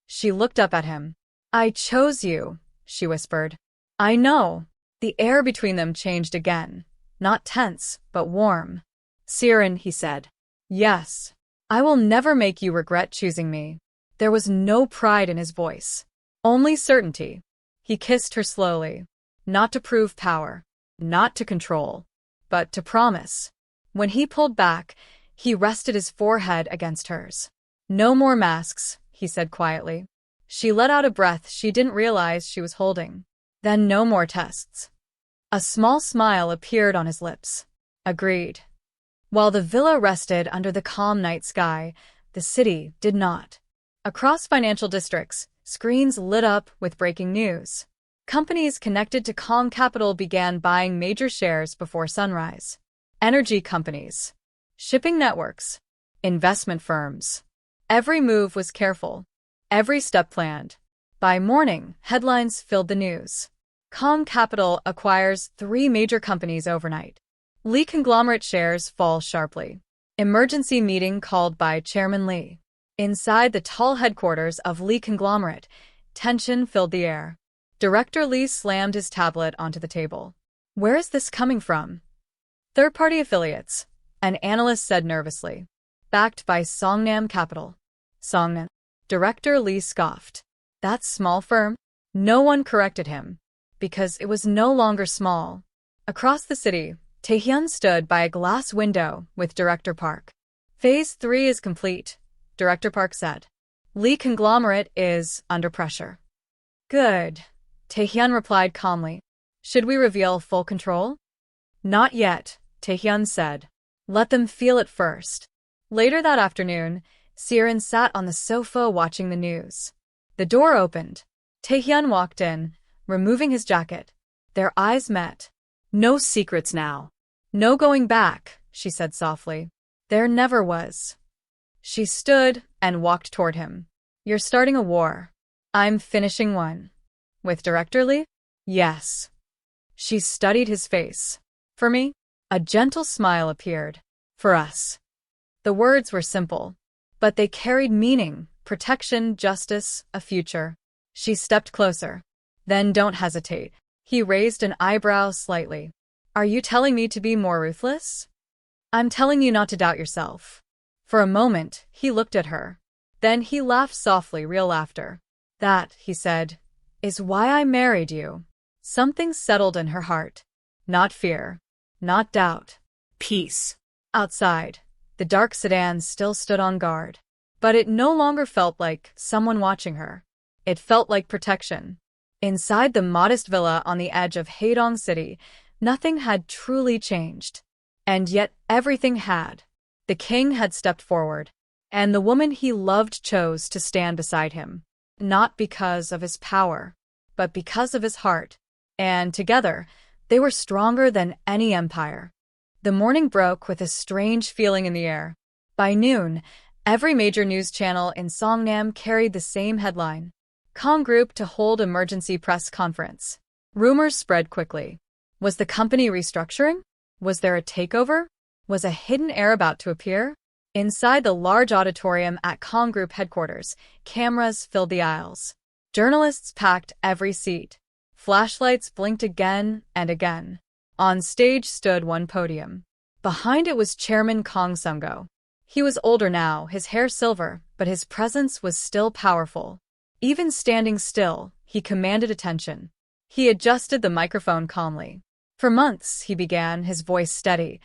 She looked up at him. I chose you, she whispered. I know. The air between them changed again. Not tense, but warm. Siren, he said. Yes. I will never make you regret choosing me. There was no pride in his voice. Only certainty. He kissed her slowly. Not to prove power. Not to control. But to promise. When he pulled back, he rested his forehead against hers. No more masks, he said quietly. She let out a breath she didn't realize she was holding. Then no more tests. A small smile appeared on his lips. Agreed. While the villa rested under the calm night sky, the city did not. Across financial districts, screens lit up with breaking news. Companies connected to Kong Capital began buying major shares before sunrise. Energy companies, shipping networks, investment firms. Every move was careful. Every step planned. By morning, headlines filled the news. Kong Capital acquires 3 major companies overnight. Lee conglomerate shares fall sharply. Emergency meeting called by Chairman Lee. Inside the tall headquarters of Lee conglomerate, tension filled the air. Director Lee slammed his tablet onto the table. Where is this coming from? Third-party affiliates, an analyst said nervously. Backed by Songnam Capital. Songnam. Director Lee scoffed. That small firm? No one corrected him. Because it was no longer small. Across the city, Taehyun stood by a glass window with Director Park. Phase 3 is complete, Director Park said. Lee conglomerate is under pressure. Good, Taehyun replied calmly. Should we reveal full control? Not yet, Taehyun said. Let them feel it first. Later that afternoon, Siren sat on the sofa watching the news. The door opened. Taehyun walked in, removing his jacket. Their eyes met. No secrets now. No going back, she said softly. There never was. She stood and walked toward him. You're starting a war. I'm finishing one. With Director Lee? Yes. She studied his face. For me? A gentle smile appeared. For us. The words were simple. But they carried meaning, protection, justice, a future. She stepped closer. Then don't hesitate. He raised an eyebrow slightly. Are you telling me to be more ruthless? I'm telling you not to doubt yourself. For a moment, he looked at her. Then he laughed softly, real laughter. That, he said, is why I married you. Something settled in her heart. Not fear. Not doubt. Peace. Outside, the dark sedan still stood on guard. But it no longer felt like someone watching her. It felt like protection. Inside the modest villa on the edge of Haedong City, nothing had truly changed. And yet everything had. The king had stepped forward, and the woman he loved chose to stand beside him. Not because of his power, but because of his heart. And together, they were stronger than any empire. The morning broke with a strange feeling in the air. By noon, every major news channel in Songnam carried the same headline. Kong Group to hold emergency press conference. Rumors spread quickly. Was the company restructuring? Was there a takeover? Was a hidden heir about to appear? Inside the large auditorium at Kong Group headquarters, cameras filled the aisles. Journalists packed every seat. Flashlights blinked again and again. On stage stood one podium. Behind it was Chairman Kong Sung-go. He was older now, his hair silver, but his presence was still powerful. Even standing still, he commanded attention. He adjusted the microphone calmly. For months, he began, his voice steady,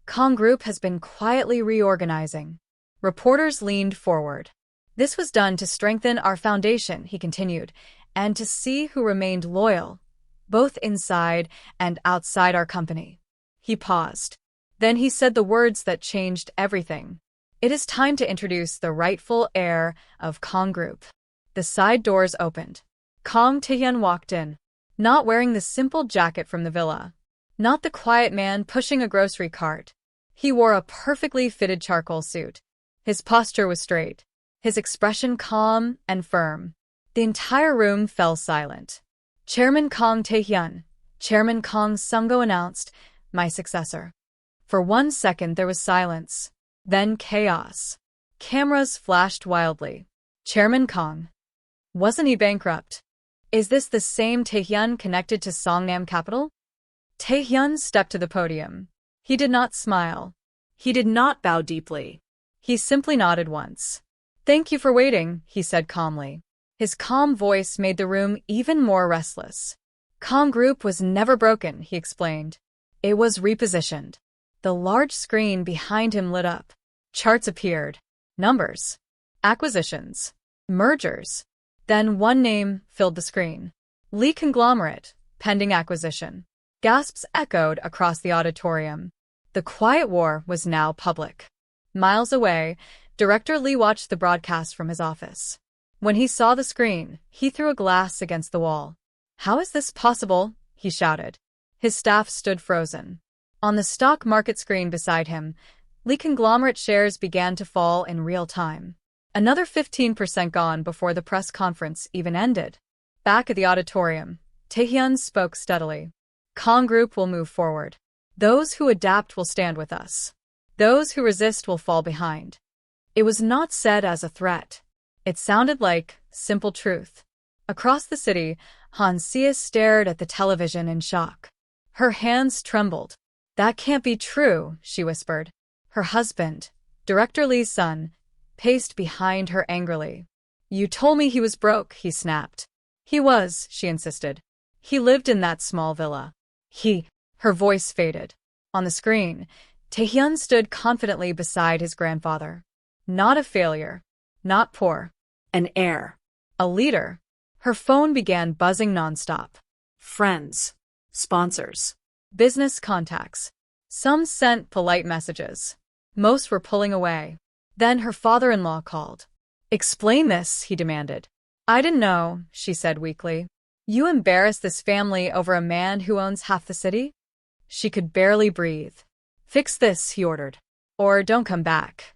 Kong Group has been quietly reorganizing. Reporters leaned forward. This was done to strengthen our foundation, he continued, and to see who remained loyal, both inside and outside our company. He paused. Then he said the words that changed everything. It is time to introduce the rightful heir of Kong Group. The side doors opened. Kong Taehyun walked in, not wearing the simple jacket from the villa. Not the quiet man pushing a grocery cart. He wore a perfectly fitted charcoal suit. His posture was straight, his expression calm and firm. The entire room fell silent. Chairman Kong Taehyun, Chairman Kong Sung-go announced, my successor. For 1 second there was silence. Then chaos. Cameras flashed wildly. Chairman Kong. Wasn't he bankrupt? Is this the same Taehyun connected to Songnam capital? Taehyun stepped to the podium. He did not smile. He did not bow deeply. He simply nodded once. Thank you for waiting, he said calmly. His calm voice made the room even more restless. Kong Group was never broken, he explained. It was repositioned. The large screen behind him lit up. Charts appeared. Numbers. Acquisitions. Mergers. Then one name filled the screen. Lee Conglomerate, pending acquisition. Gasps echoed across the auditorium. The quiet war was now public. Miles away, Director Lee watched the broadcast from his office. When he saw the screen, he threw a glass against the wall. How is this possible? He shouted. His staff stood frozen. On the stock market screen beside him, Lee Conglomerate shares began to fall in real time. Another 15% gone before the press conference even ended. Back at the auditorium, Taehyun spoke steadily. Kong Group will move forward. Those who adapt will stand with us. Those who resist will fall behind. It was not said as a threat. It sounded like simple truth. Across the city, Han Sia stared at the television in shock. Her hands trembled. That can't be true, she whispered. Her husband, Director Lee's son, paced behind her angrily. You told me he was broke, he snapped. He was, she insisted. He lived in that small villa. Her voice faded. On the screen, Taehyun stood confidently beside his grandfather. Not a failure. Not poor. An heir. A leader. Her phone began buzzing nonstop. Friends. Sponsors. Business contacts. Some sent polite messages. Most were pulling away. Then her father-in-law called. Explain this, he demanded. I didn't know, she said weakly. You embarrass this family over a man who owns half the city? She could barely breathe. Fix this, he ordered. Or don't come back.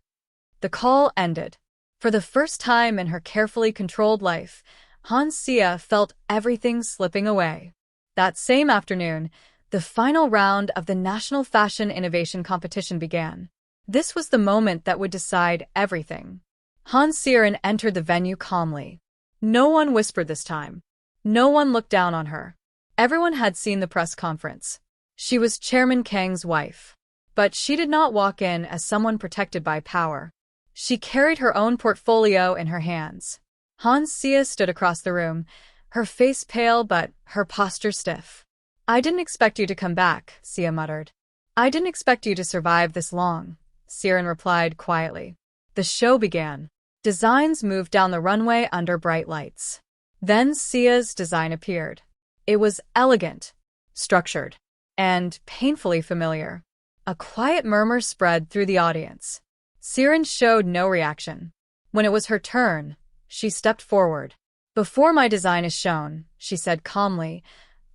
The call ended. For the first time in her carefully controlled life, Han Sia felt everything slipping away. That same afternoon, the final round of the National Fashion Innovation Competition began. This was the moment that would decide everything. Han Sia entered the venue calmly. No one whispered this time. No one looked down on her. Everyone had seen the press conference. She was Chairman Kang's wife. But she did not walk in as someone protected by power. She carried her own portfolio in her hands. Han Sia stood across the room, her face pale but her posture stiff. I didn't expect you to come back, Sia muttered. I didn't expect you to survive this long, Siren replied quietly. The show began. Designs moved down the runway under bright lights. Then Sia's design appeared. It was elegant, structured, and painfully familiar. A quiet murmur spread through the audience. Siren showed no reaction. When it was her turn, she stepped forward. Before my design is shown, she said calmly,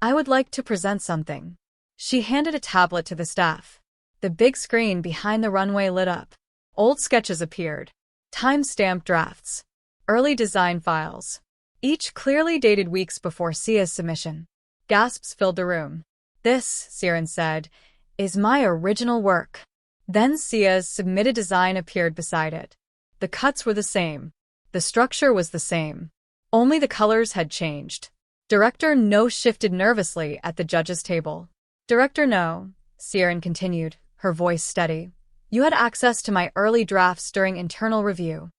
I would like to present something. She handed a tablet to the staff. The big screen behind the runway lit up. Old sketches appeared. Time-stamped drafts. Early design files. Each clearly dated weeks before Sia's submission. Gasps filled the room. This, Siren said, is my original work. Then Sia's submitted design appeared beside it. The cuts were the same. The structure was the same. Only the colors had changed. Director No shifted nervously at the judges' table. Director No, Siren continued, her voice steady. You had access to my early drafts during internal review.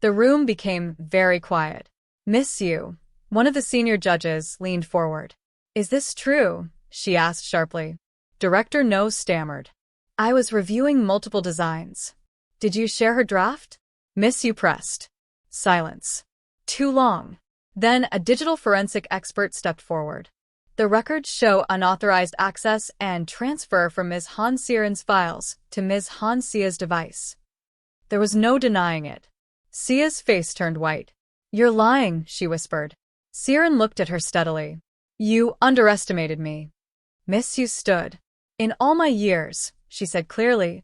The room became very quiet. Miss Yu, one of the senior judges, leaned forward. Is this true? She asked sharply. Director No stammered. I was reviewing multiple designs. Did you share her draft? Miss Yu pressed. Silence. Too long. Then a digital forensic expert stepped forward. The records show unauthorized access and transfer from Ms. Han Siren's files to Ms. Han Sia's device. There was no denying it. Sia's face turned white. You're lying, she whispered. Siren looked at her steadily. You underestimated me. Miss Yu stood. In all my years, she said clearly,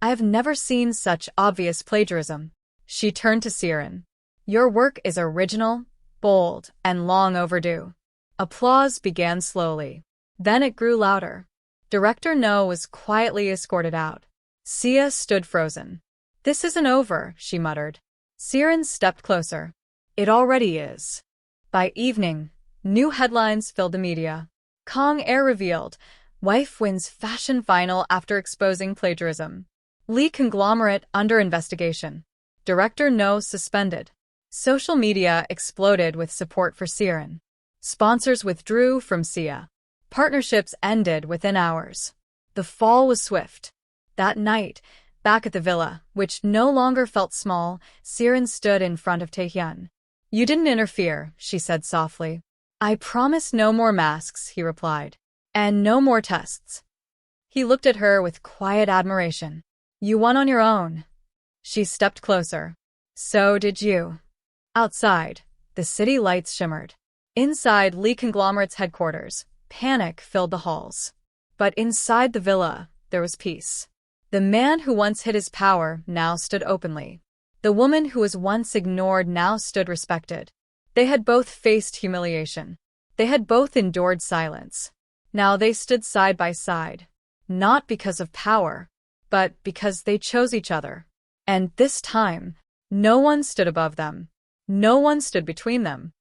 I have never seen such obvious plagiarism. She turned to Siren. Your work is original, bold, and long overdue. Applause began slowly. Then it grew louder. Director No was quietly escorted out. Sia stood frozen. "This isn't over," she muttered. Siren stepped closer. "It already is." By evening, new headlines filled the media. Kong Air revealed, wife wins fashion final after exposing plagiarism. Lee conglomerate under investigation. Director No suspended. Social media exploded with support for Siren. Sponsors withdrew from Sia. Partnerships ended within hours. The fall was swift. That night, back at the villa, which no longer felt small, Siren stood in front of Taehyun. "You didn't interfere," she said softly. "I promise no more masks," he replied. "And no more tests." He looked at her with quiet admiration. "You won on your own." She stepped closer. "So did you." Outside, the city lights shimmered. Inside Lee Conglomerate's headquarters, panic filled the halls. But inside the villa, there was peace. The man who once hid his power now stood openly. The woman who was once ignored now stood respected. They had both faced humiliation. They had both endured silence. Now they stood side by side, not because of power, but because they chose each other. And this time, no one stood above them. No one stood between them.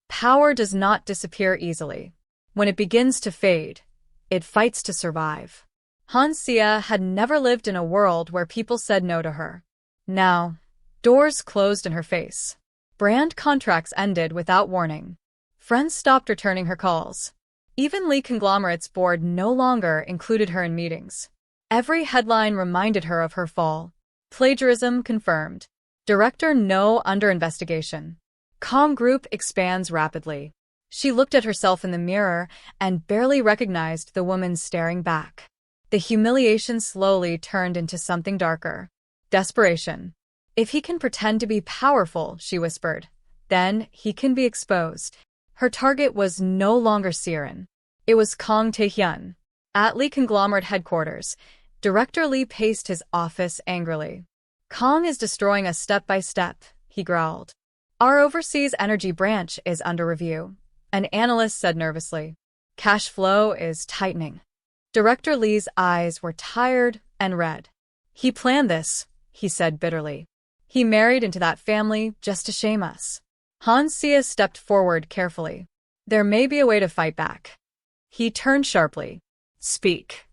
Power does not disappear easily. When it begins to fade, it fights to survive. Han Sia had never lived in a world where people said no to her. Now, doors closed in her face. Brand contracts ended without warning. Friends stopped returning her calls. Even Lee Conglomerate's board no longer included her in meetings. Every headline reminded her of her fall. Plagiarism confirmed. Director No under investigation. Kong Group expands rapidly. She looked at herself in the mirror and barely recognized the woman staring back. The humiliation slowly turned into something darker. Desperation. "If he can pretend to be powerful," she whispered, "then he can be exposed." Her target was no longer Siren. It was Kong Taehyun. At Lee Conglomerate headquarters, Director Lee paced his office angrily. "Kong is destroying us step by step," he growled. "Our overseas energy branch is under review," an analyst said nervously. "Cash flow is tightening." Director Lee's eyes were tired and red. "He planned this," he said bitterly. "He married into that family just to shame us." Han Sia stepped forward carefully. "There may be a way to fight back." He turned sharply. "Speak."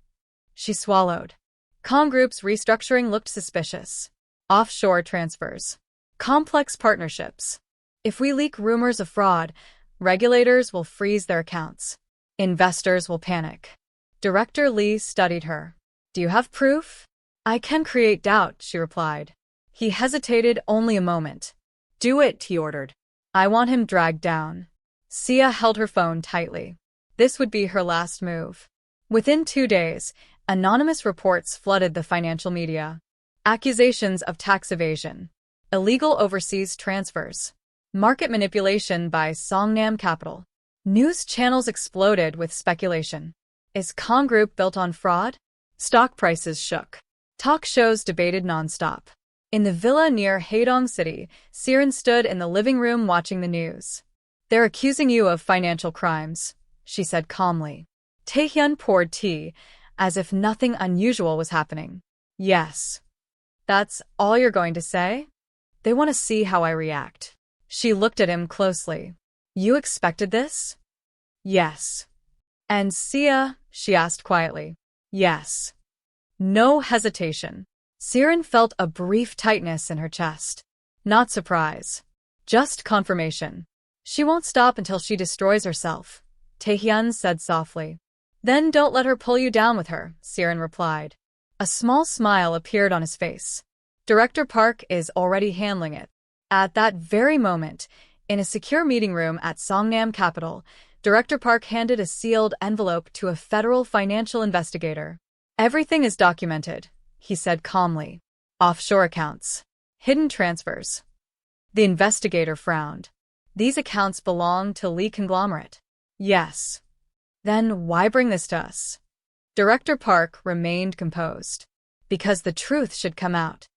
She swallowed. Kong Group's restructuring looked suspicious. Offshore transfers. Complex partnerships. If we leak rumors of fraud, regulators will freeze their accounts. Investors will panic. Director Lee studied her. "Do you have proof?" "I can create doubt," she replied. He hesitated only a moment. "Do it," he ordered. "I want him dragged down." Sia held her phone tightly. This would be her last move. Within 2 days, anonymous reports flooded the financial media. Accusations of tax evasion, illegal overseas transfers, market manipulation by Songnam Capital. News channels exploded with speculation. Is Kong Group built on fraud? Stock prices shook. Talk shows debated nonstop. In the villa near Haedong City, Siren stood in the living room watching the news. "They're accusing you of financial crimes," she said calmly. Taehyun poured tea, as if nothing unusual was happening. "Yes." "That's all you're going to say?" "They want to see how I react." She looked at him closely. "You expected this?" "Yes." "And Sia?" she asked quietly. "Yes." No hesitation. Siren felt a brief tightness in her chest. Not surprise. Just confirmation. "She won't stop until she destroys herself," Taehyun said softly. "Then don't let her pull you down with her," Siren replied. A small smile appeared on his face. "Director Park is already handling it." At that very moment, in a secure meeting room at Songnam Capital, Director Park handed a sealed envelope to a federal financial investigator. "Everything is documented," he said calmly. "Offshore accounts. Hidden transfers." The investigator frowned. "These accounts belong to Lee Conglomerate." "Yes." "Then why bring this to us?" Director Park remained composed. "Because the truth should come out."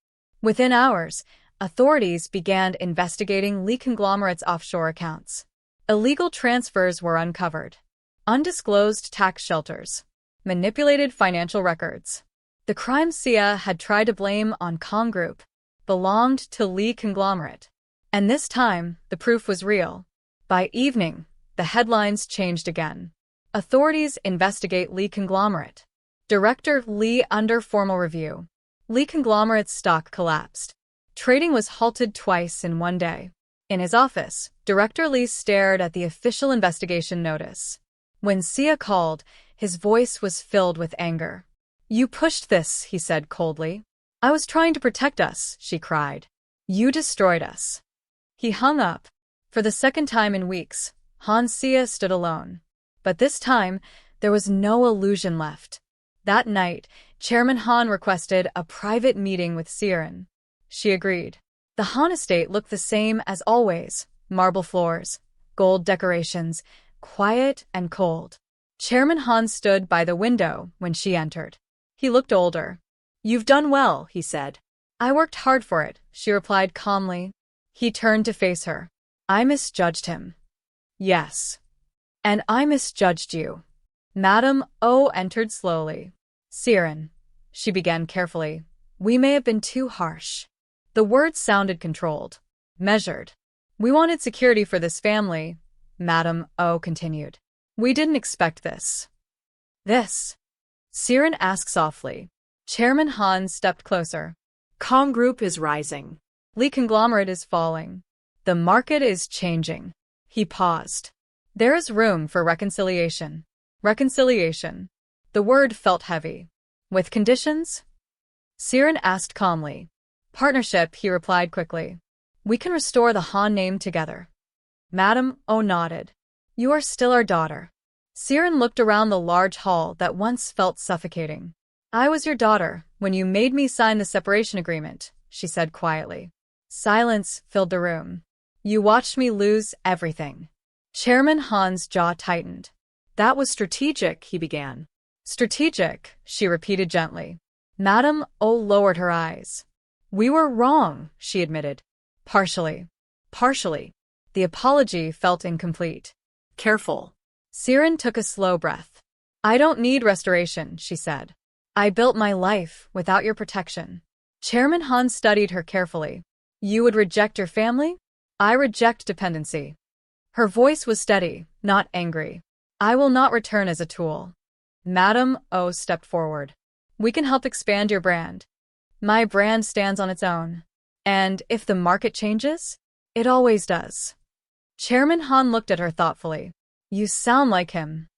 Within hours, authorities began investigating Lee Conglomerate's offshore accounts. Illegal transfers were uncovered. Undisclosed tax shelters. manipulated financial records. The crime Sia had tried to blame on Kong Group belonged to Lee conglomerate. And this time, the proof was real. By evening, the headlines changed again. Authorities investigate Lee conglomerate. Director Lee under formal review. Lee conglomerate's stock collapsed. Trading was halted twice in one day. In his office, Director Lee stared at the official investigation notice. When Sia called, his voice was filled with anger. "You pushed this," he said coldly. "I was trying to protect us," she cried. "You destroyed us." He hung up. For the second time in weeks, Sia stood alone. But this time, there was no illusion left. That night, Chairman Han requested a private meeting with Siren. She agreed. The Han estate looked the same as always: marble floors, gold decorations, quiet and cold. Chairman Han stood by the window when she entered. He looked older. "You've done well," he said. "I worked hard for it," she replied calmly. He turned to face her. "I misjudged him." "Yes. And I misjudged you." Madame O entered slowly. "Siren," she began carefully, "we may have been too harsh." The words sounded controlled, measured. "We wanted security for this family," Madame O continued. "We didn't expect this." "This?" Siren asked softly. Chairman Han stepped closer. "Kong Group is rising. Lee conglomerate is falling. The market is changing." He paused. "There is room for reconciliation." Reconciliation. The word felt heavy. "With conditions?" Siren asked calmly. "Partnership," he replied quickly. "We can restore the Han name together." Madame O nodded. "You are still our daughter." Siren looked around the large hall that once felt suffocating. "I was your daughter when you made me sign the separation agreement," she said quietly. Silence filled the room. "You watched me lose everything." Chairman Han's jaw tightened. "That was strategic," he began. "Strategic," she repeated gently. Madame O lowered her eyes. "We were wrong," she admitted. "Partially." "Partially." The apology felt incomplete. "Careful." Siren took a slow breath. "I don't need restoration," she said. "I built my life without your protection." Chairman Han studied her carefully. "You would reject your family?" "I reject dependency." Her voice was steady, not angry. "I will not return as a tool." Madame O stepped forward. "We can help expand your brand." "My brand stands on its own. And if the market changes, it always does." Chairman Han looked at her thoughtfully. "You sound like him."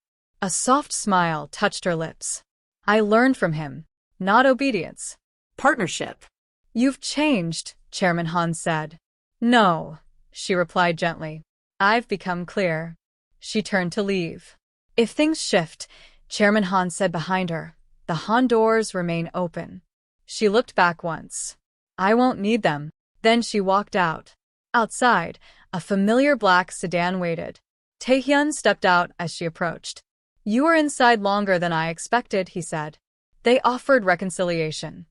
A soft smile touched her lips. "I learned from him, not obedience." "Partnership." "You've changed," Chairman Han said. "No," she replied gently. "I've become clear." She turned to leave. "If things shift," Chairman Han said behind her, "the Han doors remain open." She looked back once. "I won't need them." Then she walked out. Outside, a familiar black sedan waited. Taehyun stepped out as she approached. "You were inside longer than I expected," he said. "They offered reconciliation.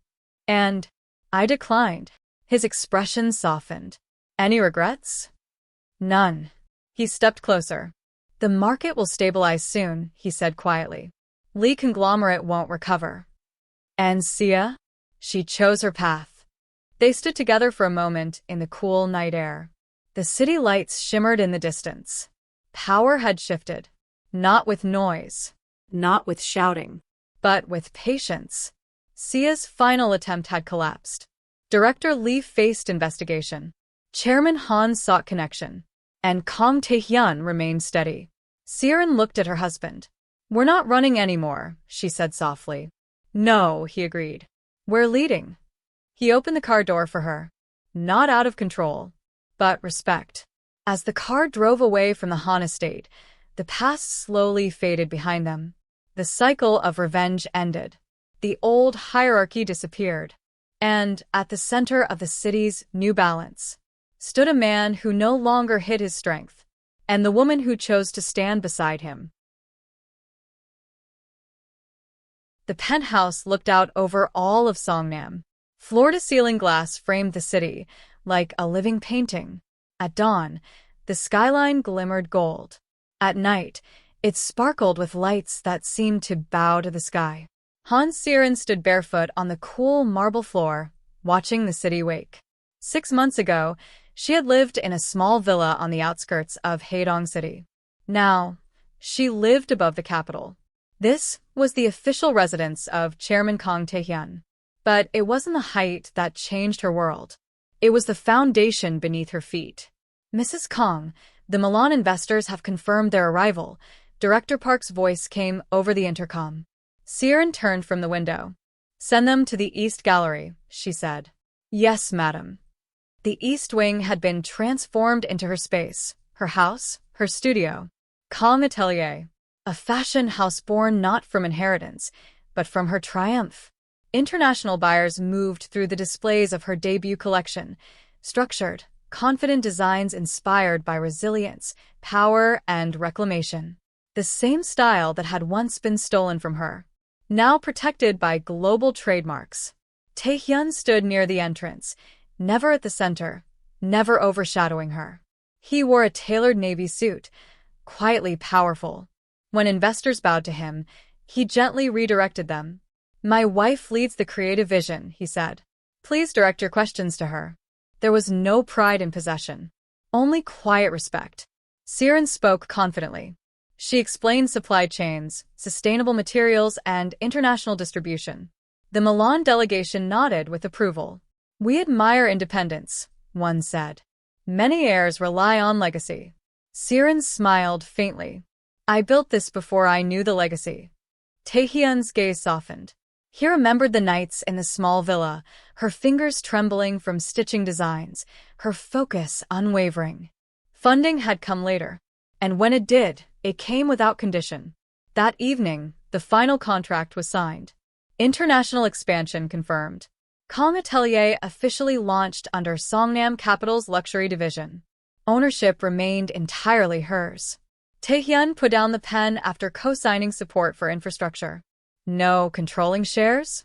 And I declined." His expression softened. "Any regrets?" "None." He stepped closer. "The market will stabilize soon," he said quietly. "Lee conglomerate won't recover." "And Sia?" She chose her path. They stood together for a moment in the cool night air. The city lights shimmered in the distance. Power had shifted. Not with noise. Not with shouting. But with patience. Sia's final attempt had collapsed. Director Lee faced investigation. Chairman Han sought connection. And Kang Taehyun remained steady. Siren looked at her husband. "We're not running anymore," she said softly. "No," he agreed. "We're leading." He opened the car door for her. Not out of control, but respect. As the car drove away from the Han estate, the past slowly faded behind them. The cycle of revenge ended. The old hierarchy disappeared. And at the center of the city's new balance stood a man who no longer hid his strength, and the woman who chose to stand beside him. The penthouse looked out over all of Songnam. Floor-to-ceiling glass framed the city like a living painting. At dawn, the skyline glimmered gold. At night, It sparkled with lights that seemed to bow to the sky. Hans Siren stood barefoot on the cool marble floor, watching the city wake. 6 months ago, she had lived in a small villa on the outskirts of Haedong City. Now, she lived above the capital. This was the official residence of Chairman Kang Tae-hyun. But it wasn't the height that changed her world. It was the foundation beneath her feet. Mrs. Kang, the Milan investors have confirmed their arrival. Director Park's voice came over the intercom. Siren turned from the window. Send them to the East Gallery, she said. Yes, madam. The East Wing had been transformed into her space, her house, her studio. Kang Atelier, a fashion house born not from inheritance, but from her triumph. International buyers moved through the displays of her debut collection, structured, confident designs inspired by resilience, power, and reclamation. The same style that had once been stolen from her, now protected by global trademarks. Tae-hyun stood near the entrance, never at the center, never overshadowing her. He wore a tailored navy suit, quietly powerful. When investors bowed to him, he gently redirected them. My wife leads the creative vision, he said. Please direct your questions to her. There was no pride in possession, only quiet respect. Siren spoke confidently. She explained supply chains, sustainable materials, and international distribution. The Milan delegation nodded with approval. We admire independence, one said. Many heirs rely on legacy. Siren smiled faintly. I built this before I knew the legacy. Tae-hyun's gaze softened. He remembered the nights in the small villa, her fingers trembling from stitching designs, her focus unwavering. Funding had come later, and when it did, it came without condition. That evening, the final contract was signed. International expansion confirmed. Kang Atelier officially launched under Songnam Capital's luxury division. Ownership remained entirely hers. Tae-hyun put down the pen after co-signing support for infrastructure. No controlling shares?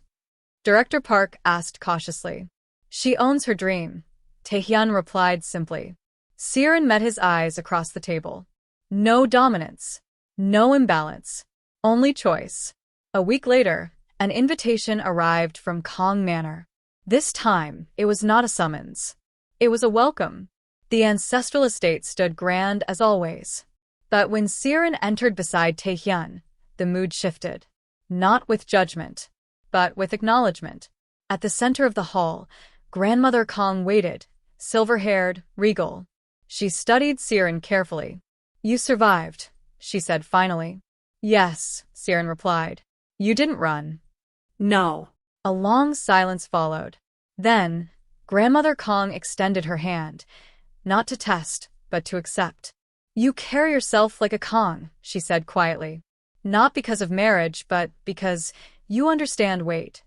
Director Park asked cautiously. She owns her dream, Tae-hyun replied simply. Siren met his eyes across the table. No dominance, no imbalance, only choice. A week later, an invitation arrived from Kang Manor. This time, it was not a summons. It was a welcome. The ancestral estate stood grand as always. But when Siren entered beside Tae-hyun, the mood shifted. Not with judgment, but with acknowledgement. At the center of the hall, Grandmother Kang waited, silver-haired, regal. She studied Siren carefully. You survived, she said finally. Yes, Siren replied. You didn't run. No. A long silence followed. Then, Grandmother Kang extended her hand, not to test, but to accept. You carry yourself like a Kang, she said quietly. Not because of marriage, but because you understand weight.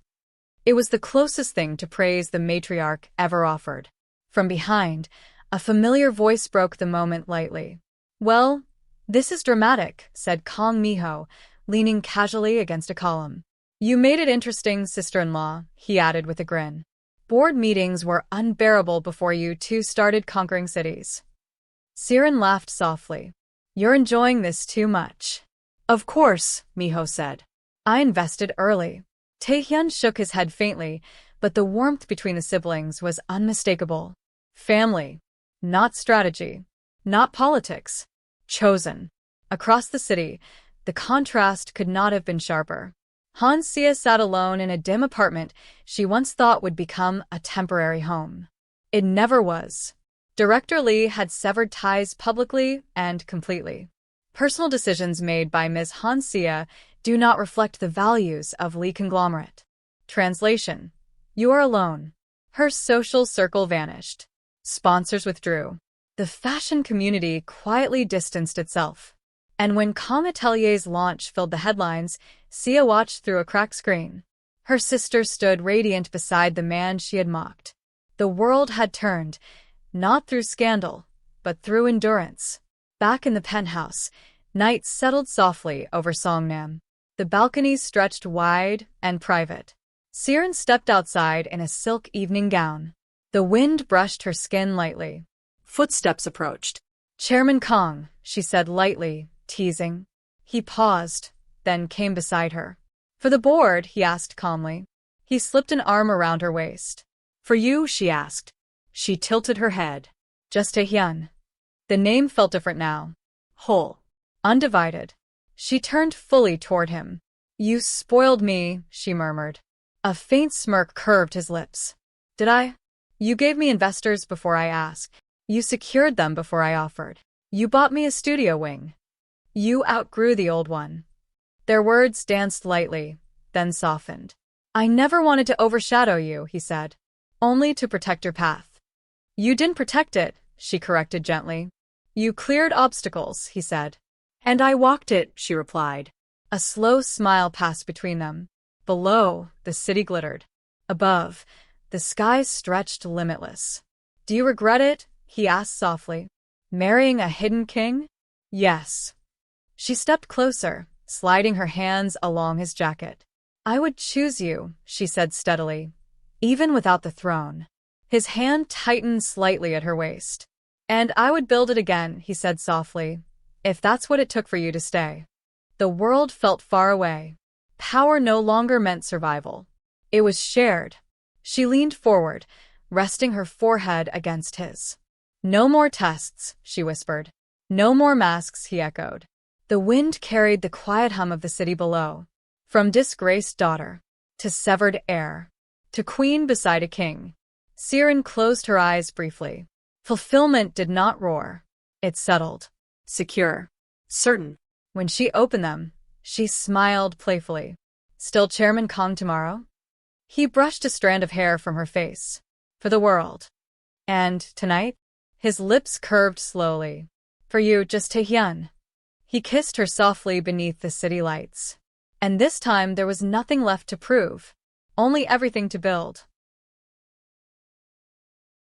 It was the closest thing to praise the matriarch ever offered. From behind, a familiar voice broke the moment lightly. Well, this is dramatic, said Kang Miho, leaning casually against a column. You made it interesting, sister-in-law, he added with a grin. Board meetings were unbearable before you two started conquering cities. Siren laughed softly. You're enjoying this too much. Of course, Miho said. I invested early. Tae-hyun shook his head faintly, but the warmth between the siblings was unmistakable. Family. Not strategy. Not politics. Chosen. Across the city, the contrast could not have been sharper. Han-sia sat alone in a dim apartment she once thought would become a temporary home. It never was. Director Lee had severed ties publicly and completely. Personal decisions made by Ms. Han-sia do not reflect the values of Lee conglomerate. Translation. You are alone. Her social circle vanished. Sponsors withdrew. The fashion community quietly distanced itself. And when Kang Atelier's launch filled the headlines, Sia watched through a cracked screen. Her sister stood radiant beside the man she had mocked. The world had turned, not through scandal, but through endurance. Back in the penthouse, night settled softly over Songnam. The balconies stretched wide and private. Siren stepped outside in a silk evening gown. The wind brushed her skin lightly. Footsteps approached. Chairman Kang, she said lightly, teasing. He paused, then came beside her. For the board, he asked calmly. He slipped an arm around her waist. For you, she asked. She tilted her head. Just Taehyun. The name felt different now. Whole. Undivided. She turned fully toward him. You spoiled me, she murmured. A faint smirk curved his lips. Did I? You gave me investors before I asked. You secured them before I offered. You bought me a studio wing. You outgrew the old one. Their words danced lightly, then softened. I never wanted to overshadow you, he said. Only to protect your path. You didn't protect it, she corrected gently. You cleared obstacles, he said. And I walked it, she replied. A slow smile passed between them. Below, the city glittered. Above, the skies stretched limitless. Do you regret it? He asked softly. Marrying a hidden king? Yes. She stepped closer, sliding her hands along his jacket. I would choose you, she said steadily, even without the throne. His hand tightened slightly at her waist. And I would build it again, he said softly, if that's what it took for you to stay. The world felt far away. Power no longer meant survival. It was shared. She leaned forward, resting her forehead against his. No more tests, she whispered. No more masks, he echoed. The wind carried the quiet hum of the city below. From disgraced daughter, to severed heir, to queen beside a king. Siren closed her eyes briefly. Fulfillment did not roar. It settled. Secure. Certain. When she opened them, she smiled playfully. Still Chairman Kong tomorrow? He brushed a strand of hair from her face. For the world. And, tonight? His lips curved slowly. For you, just Taehyun. He kissed her softly beneath the city lights. And this time there was nothing left to prove. Only everything to build.